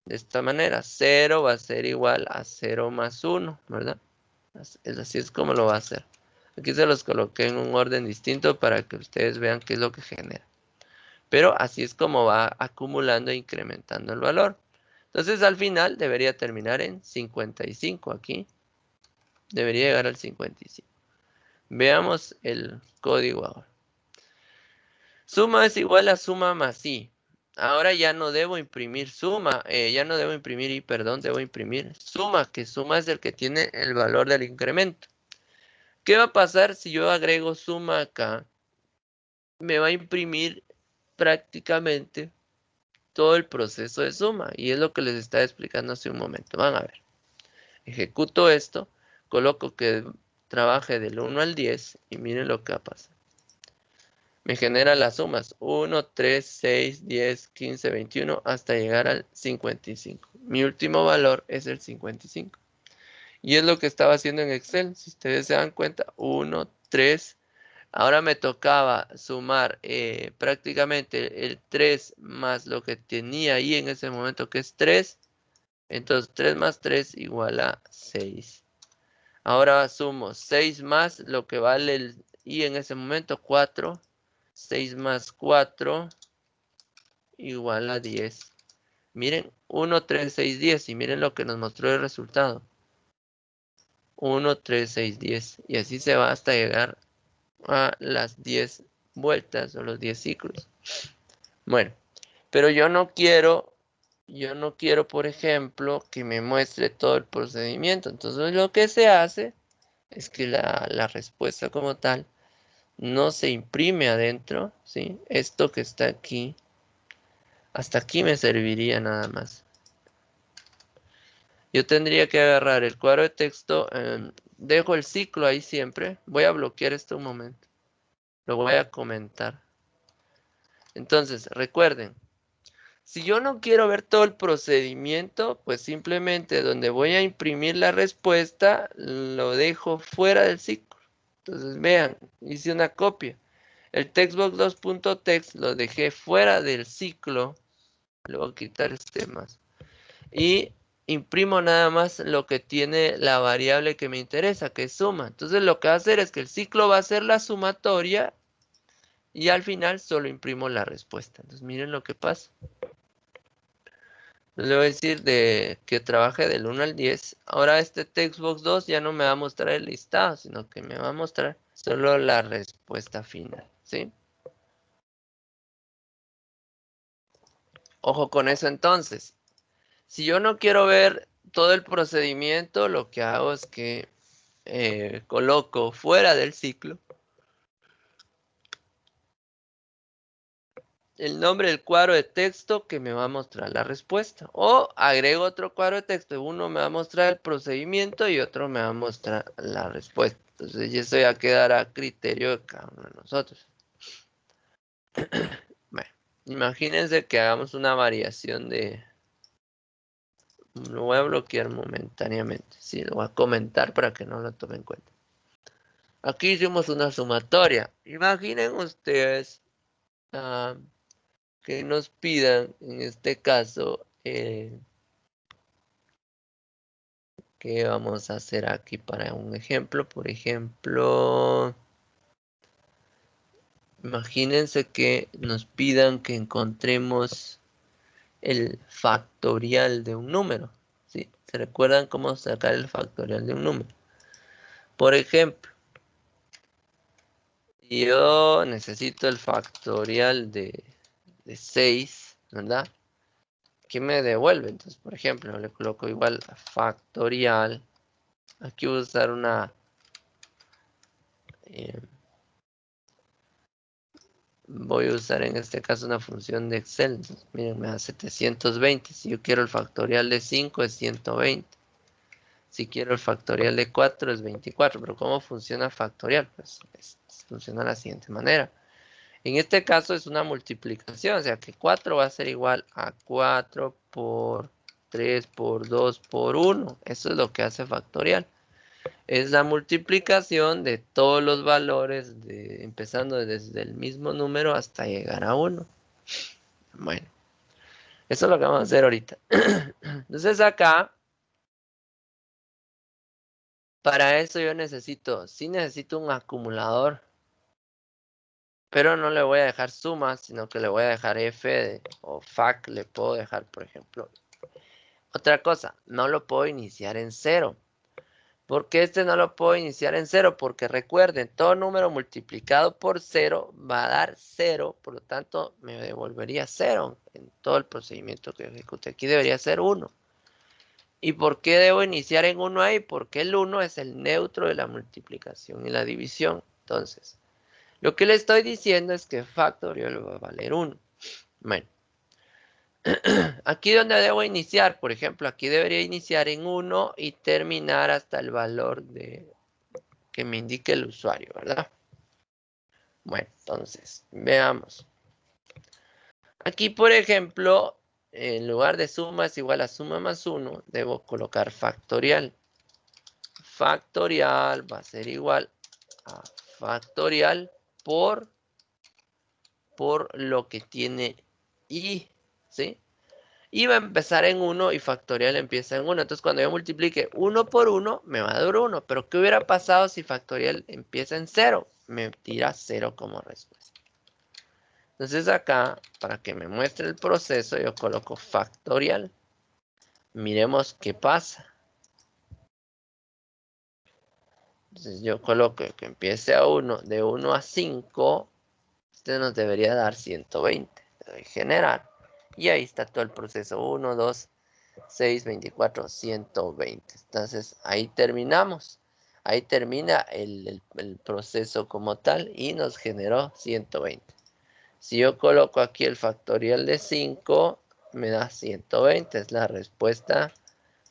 de esta manera. 0 va a ser igual a 0 más 1, ¿verdad? Así es como lo va a hacer. Aquí se los coloqué en un orden distinto para que ustedes vean qué es lo que genera. Pero así es como va acumulando e incrementando el valor. Entonces al final debería terminar en 55 aquí. Debería llegar al 55. Veamos el código ahora. Suma es igual a suma más i. Ahora ya no debo imprimir suma, ya no debo imprimir i, perdón, debo imprimir suma, que suma es el que tiene el valor del incremento. ¿Qué va a pasar si yo agrego suma acá? Me va a imprimir prácticamente todo el proceso de suma. Y es lo que les estaba explicando hace un momento. Van a ver. Ejecuto esto, coloco que trabaje del 1 al 10 y miren lo que va a pasar. Me genera las sumas 1, 3, 6, 10, 15, 21 hasta llegar al 55. Mi último valor es el 55. Y es lo que estaba haciendo en Excel. Si ustedes se dan cuenta, 1, 3. Ahora me tocaba sumar prácticamente el 3 más lo que tenía ahí en ese momento, que es 3. Entonces 3 más 3 igual a 6. Ahora sumo 6 más lo que vale el i en ese momento, 4. 6 más 4 igual a 10. Miren, 1, 3, 6, 10. Y miren lo que nos mostró el resultado. 1, 3, 6, 10. Y así se va hasta llegar a las 10 vueltas o los 10 ciclos. Bueno, pero yo no quiero, por ejemplo, que me muestre todo el procedimiento. Entonces lo que se hace es que la respuesta como tal no se imprime adentro, ¿sí? Esto que está aquí, hasta aquí me serviría nada más. Yo tendría que agarrar el cuadro de texto, dejo el ciclo ahí siempre. Voy a bloquear esto un momento. Lo voy a comentar. Entonces, recuerden, si yo no quiero ver todo el procedimiento, pues simplemente donde voy a imprimir la respuesta, lo dejo fuera del ciclo. Entonces, vean, hice una copia. El textbox 2.text lo dejé fuera del ciclo. Le voy a quitar este más. Y imprimo nada más lo que tiene la variable que me interesa, que es suma. Entonces lo que va a hacer es que el ciclo va a ser la sumatoria y al final solo imprimo la respuesta. Entonces miren lo que pasa. Le voy a decir que trabaje del 1 al 10. Ahora este textbox 2 ya no me va a mostrar el listado, sino que me va a mostrar solo la respuesta final, ¿sí? Ojo con eso entonces. Si yo no quiero ver todo el procedimiento, lo que hago es que coloco fuera del ciclo el nombre del cuadro de texto que me va a mostrar la respuesta. O agrego otro cuadro de texto. Uno me va a mostrar el procedimiento y otro me va a mostrar la respuesta. Entonces, y eso ya quedará a criterio de cada uno de nosotros. Bueno, imagínense que hagamos una variación de... Lo voy a bloquear momentáneamente. Sí, lo voy a comentar para que no lo tomen en cuenta. Aquí hicimos una sumatoria. Imaginen ustedes que nos pidan, en este caso, ¿qué vamos a hacer aquí para un ejemplo? Por ejemplo, imagínense que nos pidan que encontremos el factorial de un número. ¿Sí? ¿Se recuerdan cómo sacar el factorial de un número? Por ejemplo, yo necesito el factorial de 6, ¿verdad? ¿Qué me devuelve? Entonces, por ejemplo, le coloco igual factorial. Aquí voy a usar una... voy a usar en este caso una función de Excel. Entonces, miren, me da 720. Si yo quiero el factorial de 5 es 120. Si quiero el factorial de 4 es 24. Pero ¿cómo funciona factorial? Pues funciona de la siguiente manera. En este caso es una multiplicación, o sea que 4 va a ser igual a 4 por 3 por 2 por 1. Eso es lo que hace factorial. Es la multiplicación de todos los valores, empezando desde el mismo número hasta llegar a 1. Bueno, eso es lo que vamos a hacer ahorita. Entonces acá, para eso yo sí necesito un acumulador. Pero no le voy a dejar suma, sino que le voy a dejar f o fac, le puedo dejar, por ejemplo. Otra cosa, no lo puedo iniciar en 0. ¿Por qué este no lo puedo iniciar en 0? Porque recuerden, todo número multiplicado por 0 va a dar 0, por lo tanto me devolvería 0 en todo el procedimiento que ejecute. Aquí debería ser 1. ¿Y por qué debo iniciar en 1 ahí? Porque el 1 es el neutro de la multiplicación y la división. Entonces, lo que le estoy diciendo es que factorial va a valer 1. Bueno, aquí donde debo iniciar, por ejemplo, aquí debería iniciar en 1 y terminar hasta el valor que me indique el usuario, ¿verdad? Bueno, entonces, veamos. Aquí, por ejemplo, en lugar de suma es igual a suma más 1, debo colocar factorial. factorial va a ser igual a factorial por lo que tiene i, ¿sí? Y va a empezar en 1 y factorial empieza en 1. Entonces, cuando yo multiplique 1 por 1, me va a dar 1. Pero, ¿qué hubiera pasado si factorial empieza en 0? Me tira 0 como respuesta. Entonces, acá, para que me muestre el proceso, yo coloco factorial. Miremos qué pasa. Entonces, yo coloco que empiece a 1, de 1 a 5. Este nos debería dar 120. Le doy generar. Y ahí está todo el proceso. 1, 2, 6, 24, 120. Entonces, ahí terminamos. Ahí termina el proceso como tal y nos generó 120. Si yo coloco aquí el factorial de 5, me da 120. Es la respuesta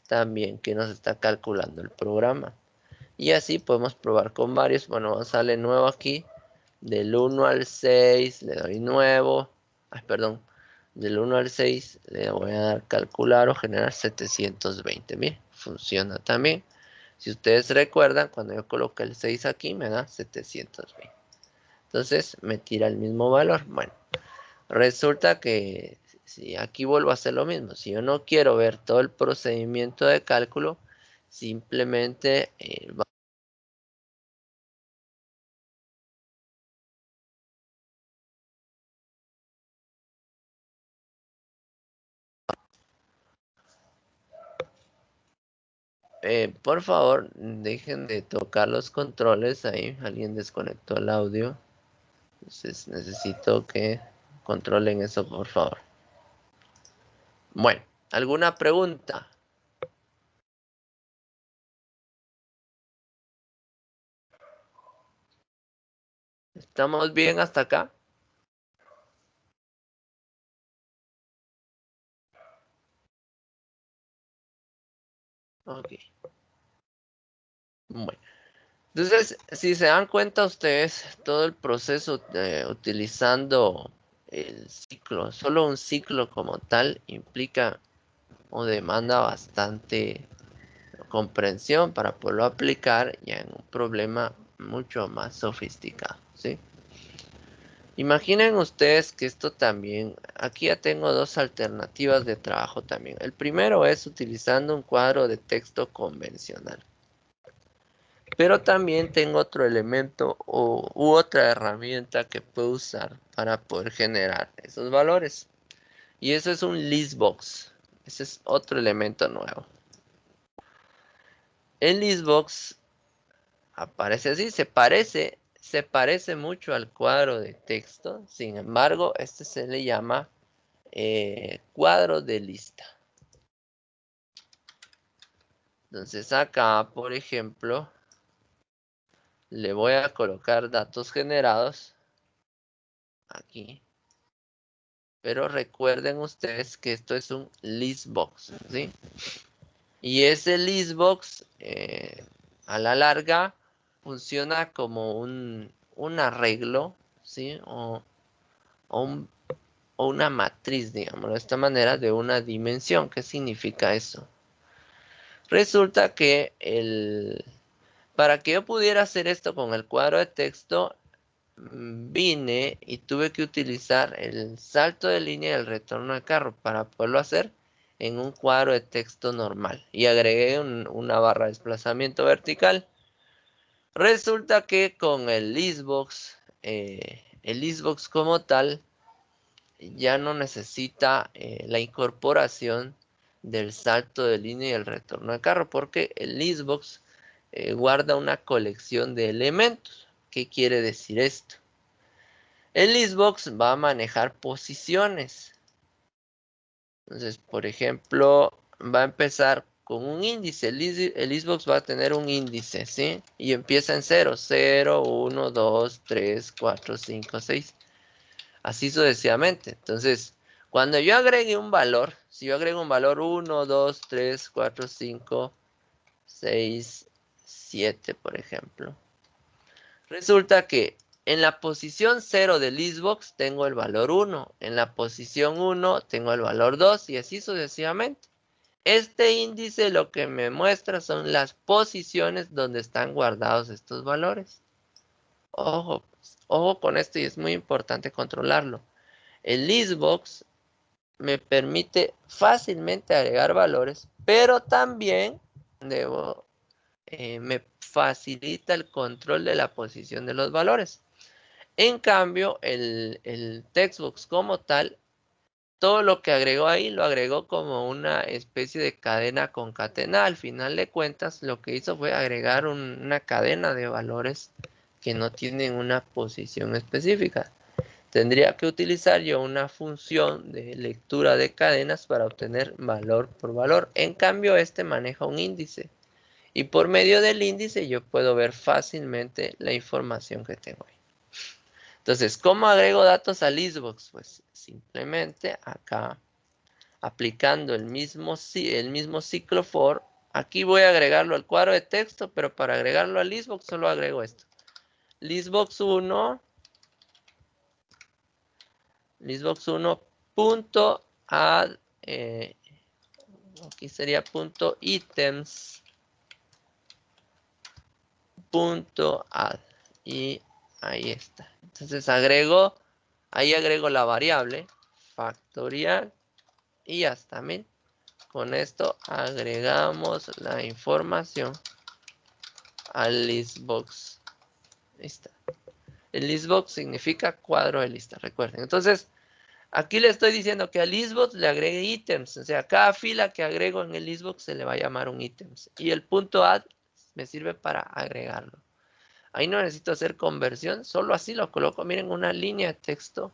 también que nos está calculando el programa. Y así podemos probar con varios. Bueno, sale nuevo aquí. Del 1 al 6 le doy nuevo. Perdón. Del 1 al 6 le voy a dar calcular o generar 720. Bien, funciona también. Si ustedes recuerdan, cuando yo coloco el 6 aquí, me da 720. Entonces, me tira el mismo valor. Bueno, resulta que si aquí vuelvo a hacer lo mismo. Si yo no quiero ver todo el procedimiento de cálculo, simplemente por favor, dejen de tocar los controles ahí. Alguien desconectó el audio. Entonces necesito que controlen eso, por favor. Bueno, ¿alguna pregunta? ¿Estamos bien hasta acá? Ok. Bueno. Entonces, si se dan cuenta ustedes, todo el proceso utilizando el ciclo, solo un ciclo como tal, implica o demanda bastante comprensión para poderlo aplicar ya en un problema mucho más sofisticado, ¿sí? Imaginen ustedes que esto también, aquí ya tengo dos alternativas de trabajo también. El primero es utilizando un cuadro de texto convencional. Pero también tengo otro elemento u otra herramienta que puedo usar para poder generar esos valores. Y eso es un listbox. Ese es otro elemento nuevo. El listbox aparece así, se parece mucho al cuadro de texto. Sin embargo, este se le llama cuadro de lista. Entonces acá, por ejemplo, le voy a colocar datos generados aquí. Pero recuerden ustedes que esto es un listbox, ¿sí? Y ese listbox, a la larga, funciona como un arreglo, ¿sí? O una matriz, digamos, de esta manera, de una dimensión. ¿Qué significa eso? Resulta que para que yo pudiera hacer esto con el cuadro de texto, vine y tuve que utilizar el salto de línea y el retorno de carro para poderlo hacer en un cuadro de texto normal. Y agregué una barra de desplazamiento vertical. Resulta que con el listbox como tal, ya no necesita la incorporación del salto de línea y el retorno de carro, porque el listbox guarda una colección de elementos. ¿Qué quiere decir esto? El listbox va a manejar posiciones. Entonces, por ejemplo, va a empezar con un índice. El listbox va a tener un índice, ¿sí? Y empieza en 0, 0, 1, 2, 3, 4, 5, 6. Así sucesivamente. Entonces, cuando yo agregue un valor, si yo agrego un valor 1, 2, 3, 4, 5, 6, 7, por ejemplo. Resulta que en la posición 0 del listbox tengo el valor 1. En la posición 1 tengo el valor 2 y así sucesivamente. Este índice lo que me muestra son las posiciones donde están guardados estos valores. Ojo, ojo con esto y es muy importante controlarlo. El listbox me permite fácilmente agregar valores, pero también me facilita el control de la posición de los valores. En cambio, el textbox como tal, todo lo que agregó ahí lo agregó como una especie de cadena concatenada. Al final de cuentas, lo que hizo fue agregar una cadena de valores que no tienen una posición específica. Tendría que utilizar yo una función de lectura de cadenas para obtener valor por valor. En cambio, este maneja un índice. Y por medio del índice yo puedo ver fácilmente la información que tengo ahí. Entonces, ¿cómo agrego datos a listbox? Pues simplemente acá, aplicando el mismo ciclo for, aquí voy a agregarlo al cuadro de texto, pero para agregarlo a listbox solo agrego esto. Listbox1 punto add, aquí sería punto items punto add, y ahí está. Entonces ahí agrego la variable factorial y ya está. Bien, con esto agregamos la información al listbox. Ahí está. El listbox significa cuadro de lista, recuerden. Entonces, aquí le estoy diciendo que al listbox le agregue ítems. O sea, cada fila que agrego en el listbox se le va a llamar un ítems. Y el punto add me sirve para agregarlo. Ahí no necesito hacer conversión, solo así lo coloco. Miren, una línea de texto.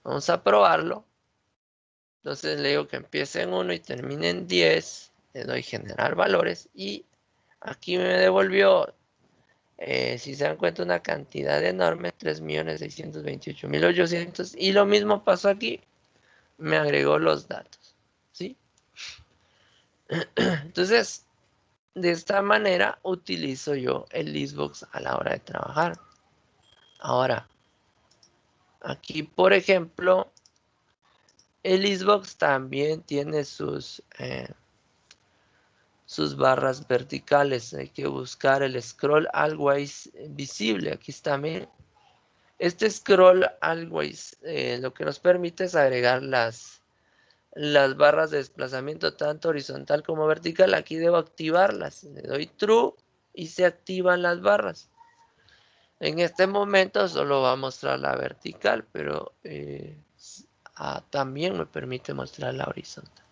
Vamos a probarlo. Entonces le digo que empiece en 1 y termine en 10. Le doy generar valores y aquí me devolvió, si se dan cuenta, una cantidad enorme, 3.628.800. Y lo mismo pasó aquí. Me agregó los datos. ¿Sí? Entonces, de esta manera utilizo yo el listbox a la hora de trabajar. Ahora, aquí, por ejemplo, el listbox también tiene sus barras verticales. Hay que buscar el scroll always visible. Aquí está, miren. Este scroll always lo que nos permite es agregar las barras de desplazamiento tanto horizontal como vertical. Aquí debo activarlas. Le doy true y se activan las barras. En este momento solo va a mostrar la vertical, pero también me permite mostrar la horizontal.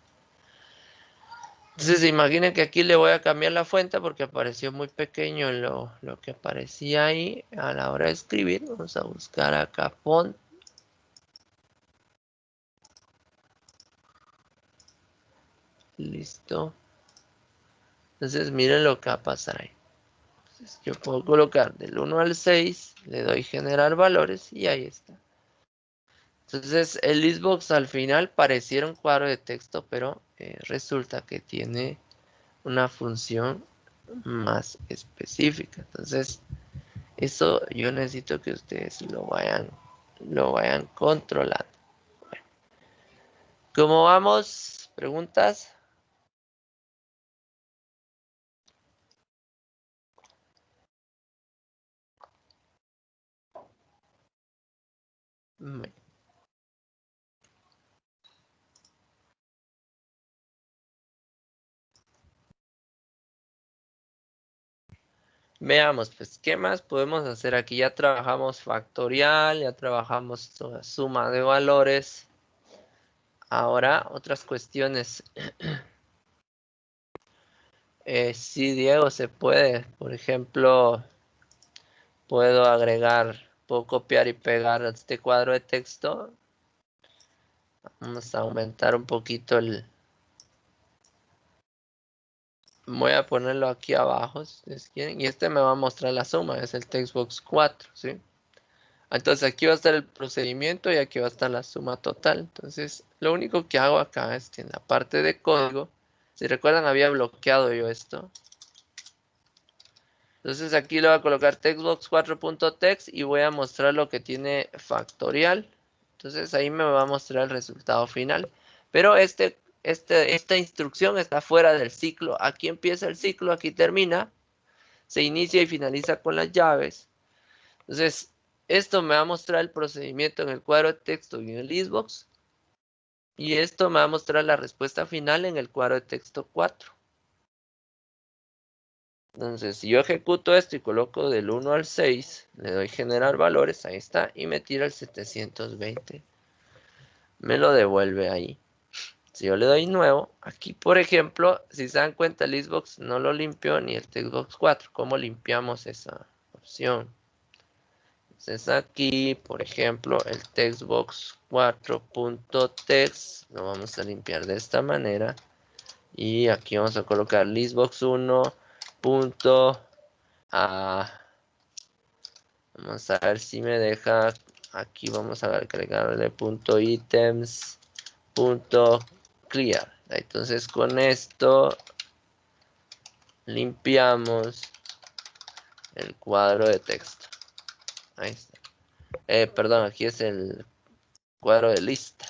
Entonces imaginen que aquí le voy a cambiar la fuente porque apareció muy pequeño lo que aparecía ahí a la hora de escribir. Vamos a buscar acá font. Listo. Entonces miren lo que va a pasar ahí. Entonces, yo puedo colocar del 1 al 6, le doy generar valores y ahí está. Entonces el listbox al final pareciera un cuadro de texto, pero resulta que tiene una función más específica. Entonces eso yo necesito que ustedes lo vayan controlando. Bueno, ¿cómo vamos? ¿Preguntas? Bueno. Veamos, pues, ¿qué más podemos hacer aquí? Ya trabajamos factorial, ya trabajamos suma de valores. Ahora, otras cuestiones. Sí, Diego, se puede. Por ejemplo, puedo copiar y pegar este cuadro de texto. Vamos a aumentar un poquito Voy a ponerlo aquí abajo, si ustedes quieren. Y este me va a mostrar la suma, es el textbox 4, ¿sí? Entonces aquí va a estar el procedimiento y aquí va a estar la suma total. Entonces lo único que hago acá es que en la parte de código, si recuerdan había bloqueado yo esto. Entonces aquí le voy a colocar textbox4.text y voy a mostrar lo que tiene factorial. Entonces ahí me va a mostrar el resultado final. Pero este esta instrucción está fuera del ciclo. Aquí empieza el ciclo, aquí termina. Se inicia y finaliza con las llaves. Entonces, esto me va a mostrar el procedimiento en el cuadro de texto y en el listbox. Y esto me va a mostrar la respuesta final en el cuadro de texto 4. Entonces, si yo ejecuto esto y coloco del 1 al 6, le doy generar valores, ahí está, y me tira el 720. Me lo devuelve ahí. Si yo le doy nuevo, aquí por ejemplo, si se dan cuenta, el listbox no lo limpió ni el textbox 4. ¿Cómo limpiamos esa opción? Entonces aquí, por ejemplo, el textbox 4.text lo vamos a limpiar de esta manera. Y aquí vamos a colocar listbox 1. Vamos a ver si me deja. Aquí vamos a agregarle punto items punto clear. Entonces con esto limpiamos el cuadro de texto. Ahí está. Perdón, aquí es el cuadro de lista.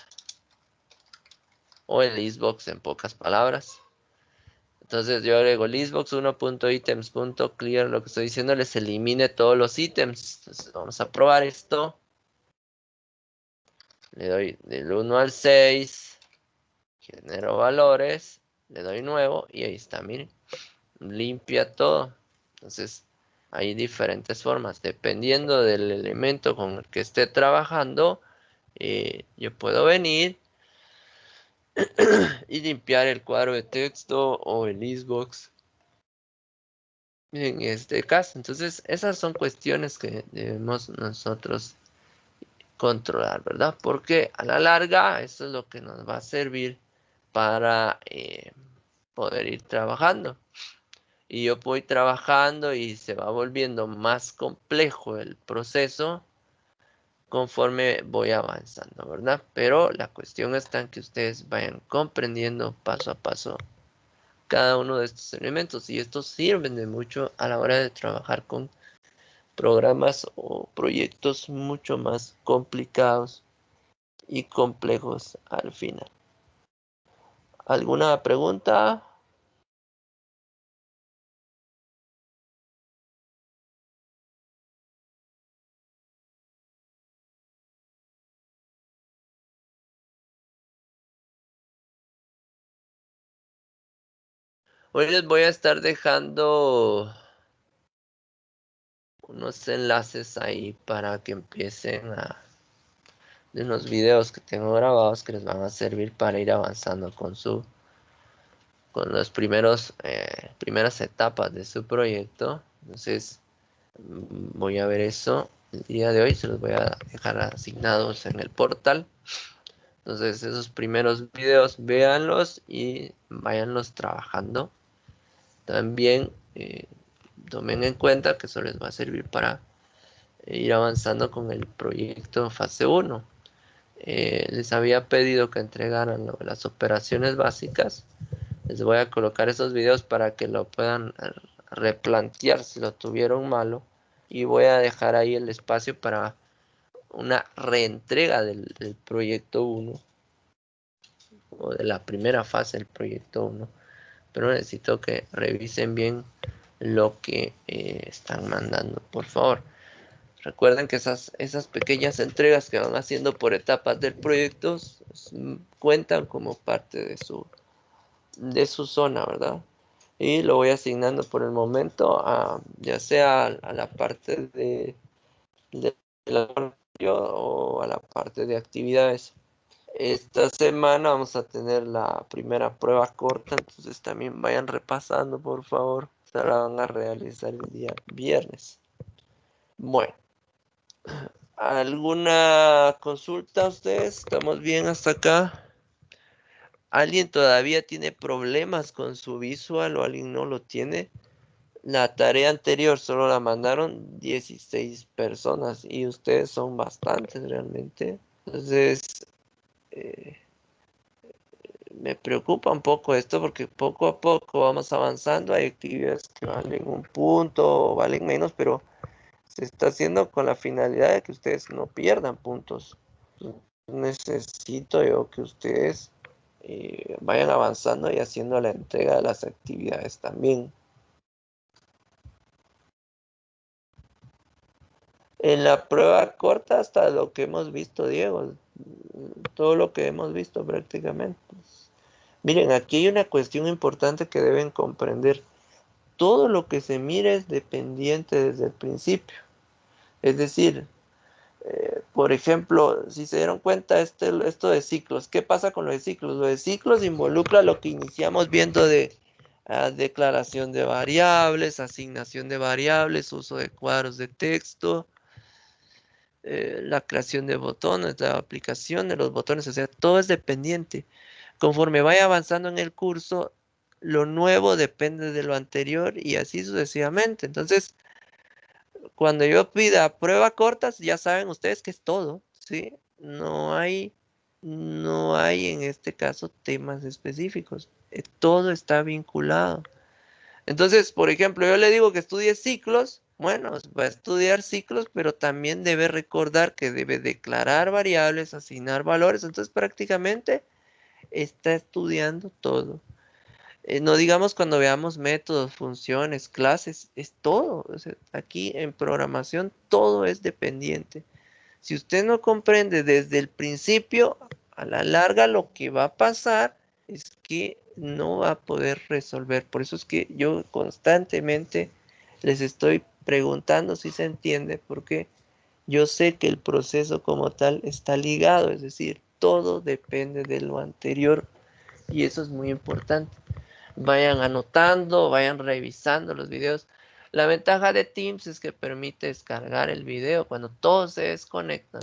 O el listbox en pocas palabras. Entonces yo agrego listbox 1.items.clear. Lo que estoy diciendo les elimine todos los ítems. Entonces vamos a probar esto. Le doy del 1 al 6. Genero valores. Le doy nuevo. Y ahí está, miren. Limpia todo. Entonces hay diferentes formas. Dependiendo del elemento con el que esté trabajando. Yo puedo venir y limpiar el cuadro de texto o el listbox en este caso. Entonces esas son cuestiones que debemos nosotros controlar, ¿verdad? Porque a la larga eso es lo que nos va a servir para poder ir trabajando. Y yo voy trabajando y se va volviendo más complejo el proceso conforme voy avanzando, ¿verdad? Pero la cuestión está en que ustedes vayan comprendiendo paso a paso cada uno de estos elementos y estos sirven de mucho a la hora de trabajar con programas o proyectos mucho más complicados y complejos al final. ¿Alguna pregunta? Hoy les voy a estar dejando unos enlaces ahí para que empiecen de unos videos que tengo grabados que les van a servir para ir avanzando con las primeras etapas de su proyecto. Entonces voy a ver eso el día de hoy, se los voy a dejar asignados en el portal. Entonces esos primeros videos véanlos y váyanlos trabajando. También tomen en cuenta que eso les va a servir para ir avanzando con el proyecto fase 1. Les había pedido que entregaran las operaciones básicas. Les voy a colocar esos videos para que lo puedan replantear si lo tuvieron malo. Y voy a dejar ahí el espacio para una reentrega del proyecto 1 o de la primera fase del proyecto 1. Pero necesito que revisen bien lo que están mandando, por favor. Recuerden que esas pequeñas entregas que van haciendo por etapas del proyecto cuentan como parte de su zona, ¿verdad? Y lo voy asignando por el momento ya sea a la parte de laboratorio o a la parte de actividades. Esta semana vamos a tener la primera prueba corta, entonces también vayan repasando, por favor. Se la van a realizar el día viernes. Bueno, ¿alguna consulta a ustedes? ¿Estamos bien hasta acá? ¿Alguien todavía tiene problemas con su visual o alguien no lo tiene? La tarea anterior solo la mandaron 16 personas y ustedes son bastantes realmente. Entonces, me preocupa un poco esto porque poco a poco vamos avanzando. Hay actividades que valen un punto o valen menos, pero se está haciendo con la finalidad de que ustedes no pierdan puntos. Necesito yo que ustedes vayan avanzando y haciendo la entrega de las actividades también. En la prueba corta, hasta lo que hemos visto, Diego, todo lo que hemos visto prácticamente. Miren, aquí hay una cuestión importante que deben comprender. Todo lo que se mira es dependiente desde el principio. Es decir, por ejemplo, si se dieron cuenta esto de ciclos, ¿qué pasa con los de ciclos? Los de ciclos involucra lo que iniciamos viendo de declaración de variables, asignación de variables, uso de cuadros de texto, la creación de botones, la aplicación de los botones, o sea, todo es dependiente. Conforme vaya avanzando en el curso, lo nuevo depende de lo anterior y así sucesivamente. Entonces, cuando yo pida prueba cortas, ya saben ustedes que es todo, ¿sí? No hay en este caso temas específicos. Todo está vinculado. Entonces, por ejemplo, yo le digo que estudie ciclos. Bueno, va a estudiar ciclos, pero también debe recordar que debe declarar variables, asignar valores. Entonces, prácticamente está estudiando todo. No digamos cuando veamos métodos, funciones, clases, es todo. O sea, aquí en programación todo es dependiente. Si usted no comprende desde el principio, a la larga lo que va a pasar es que no va a poder resolver. Por eso es que yo constantemente les estoy preguntando si se entiende, porque yo sé que el proceso como tal está ligado, es decir, todo depende de lo anterior y eso es muy importante. Vayan anotando, vayan revisando los videos. La ventaja de Teams es que permite descargar el video cuando todos se desconectan.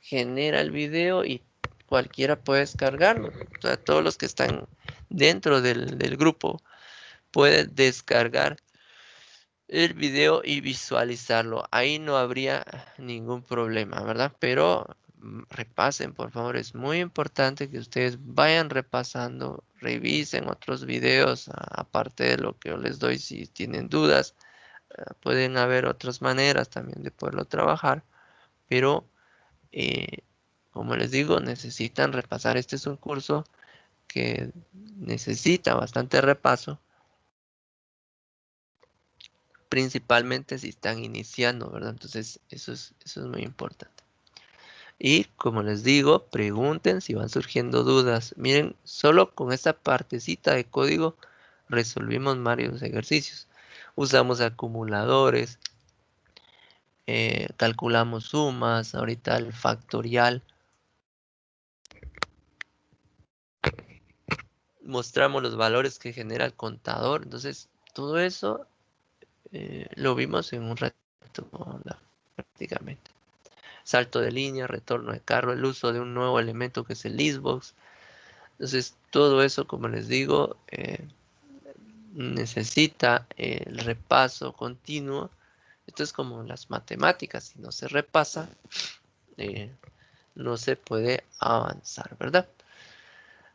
Genera el video y cualquiera puede descargarlo. O sea, todos los que están dentro del grupo pueden descargar el video y visualizarlo. Ahí no habría ningún problema, ¿verdad? Pero repasen, por favor. Es muy importante que ustedes vayan repasando, revisen otros videos, aparte de lo que yo les doy si tienen dudas. Pueden haber otras maneras también de poderlo trabajar, pero eh, como les digo, necesitan repasar. Este es un curso que necesita bastante repaso, principalmente si están iniciando, ¿verdad? Entonces, eso es muy importante. Y como les digo, pregunten si van surgiendo dudas. Miren, solo con esta partecita de código resolvimos varios ejercicios. Usamos acumuladores, calculamos sumas, ahorita el factorial, mostramos los valores que genera el contador. Entonces, todo eso lo vimos en un rato, ¿no? Prácticamente. Salto de línea, retorno de carro, el uso de un nuevo elemento que es el listbox. Entonces, todo eso, como les digo, necesita el repaso continuo. Esto es como las matemáticas, si no se repasa, eh, no se puede avanzar, ¿verdad?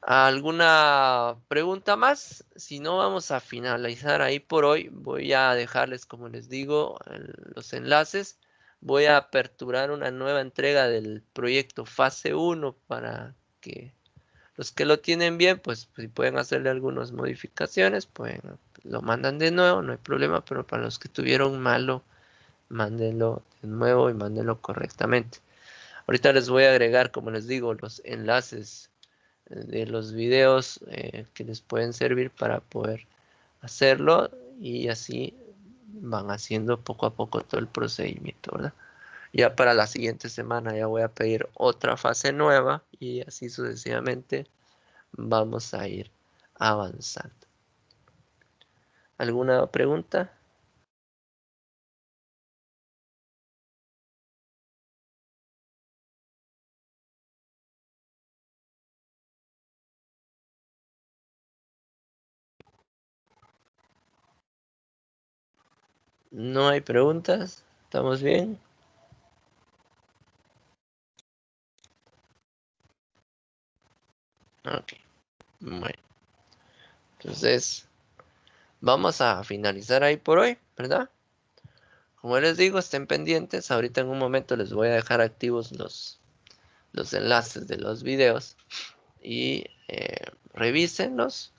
¿Alguna pregunta más? Si no, vamos a finalizar ahí por hoy. Voy a dejarles, como les digo, los enlaces. Voy a aperturar una nueva entrega del proyecto fase 1 para que los que lo tienen bien, pues si pueden hacerle algunas modificaciones, pues lo mandan de nuevo, no hay problema, pero para los que tuvieron malo, mándenlo de nuevo y mándenlo correctamente. Ahorita les voy a agregar, como les digo, los enlaces de los videos que les pueden servir para poder hacerlo y así van haciendo poco a poco todo el procedimiento, ¿verdad? Ya para la siguiente semana ya voy a pedir otra fase nueva y así sucesivamente vamos a ir avanzando. ¿Alguna pregunta? ¿No hay preguntas? ¿Estamos bien? Ok, bueno. Entonces, vamos a finalizar ahí por hoy, ¿verdad? Como les digo, estén pendientes. Ahorita en un momento les voy a dejar activos los enlaces de los videos y revísenlos.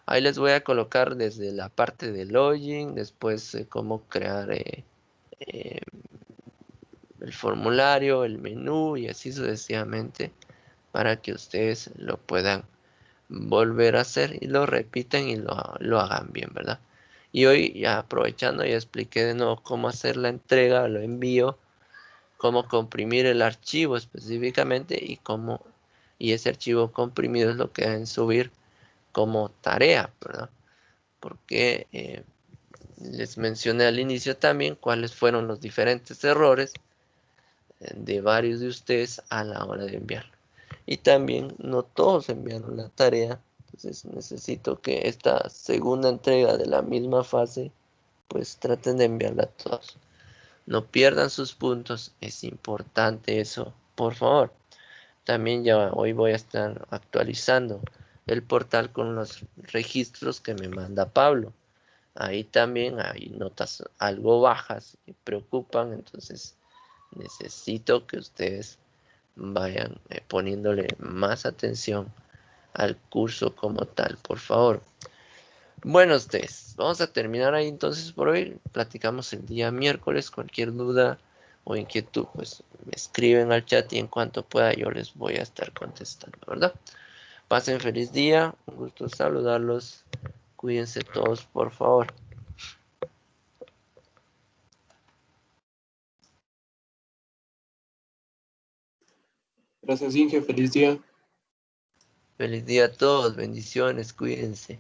Ahí les voy a colocar desde la parte de login, después cómo crear eh, el formulario, el menú y así sucesivamente para que ustedes lo puedan volver a hacer y lo repitan y lo hagan bien, ¿verdad? Y hoy ya aprovechando ya expliqué de nuevo cómo hacer la entrega, lo envío, cómo comprimir el archivo específicamente y ese archivo comprimido es lo que deben subir como tarea, ¿verdad? Porque les mencioné al inicio también cuáles fueron los diferentes errores de varios de ustedes a la hora de enviarlo. Y también no todos enviaron la tarea, entonces necesito que esta segunda entrega de la misma fase, pues traten de enviarla a todos. No pierdan sus puntos, es importante eso, por favor. También ya hoy voy a estar actualizando el portal con los registros que me manda Pablo. Ahí también hay notas algo bajas y preocupan, entonces necesito que ustedes vayan poniéndole más atención al curso como tal, por favor. Bueno, ustedes, vamos a terminar ahí entonces por hoy. Platicamos el día miércoles. Cualquier duda o inquietud, pues me escriben al chat y en cuanto pueda yo les voy a estar contestando, ¿verdad? Pasen feliz día, un gusto saludarlos. Cuídense todos, por favor. Gracias, Inge. Feliz día. Feliz día a todos, bendiciones, cuídense.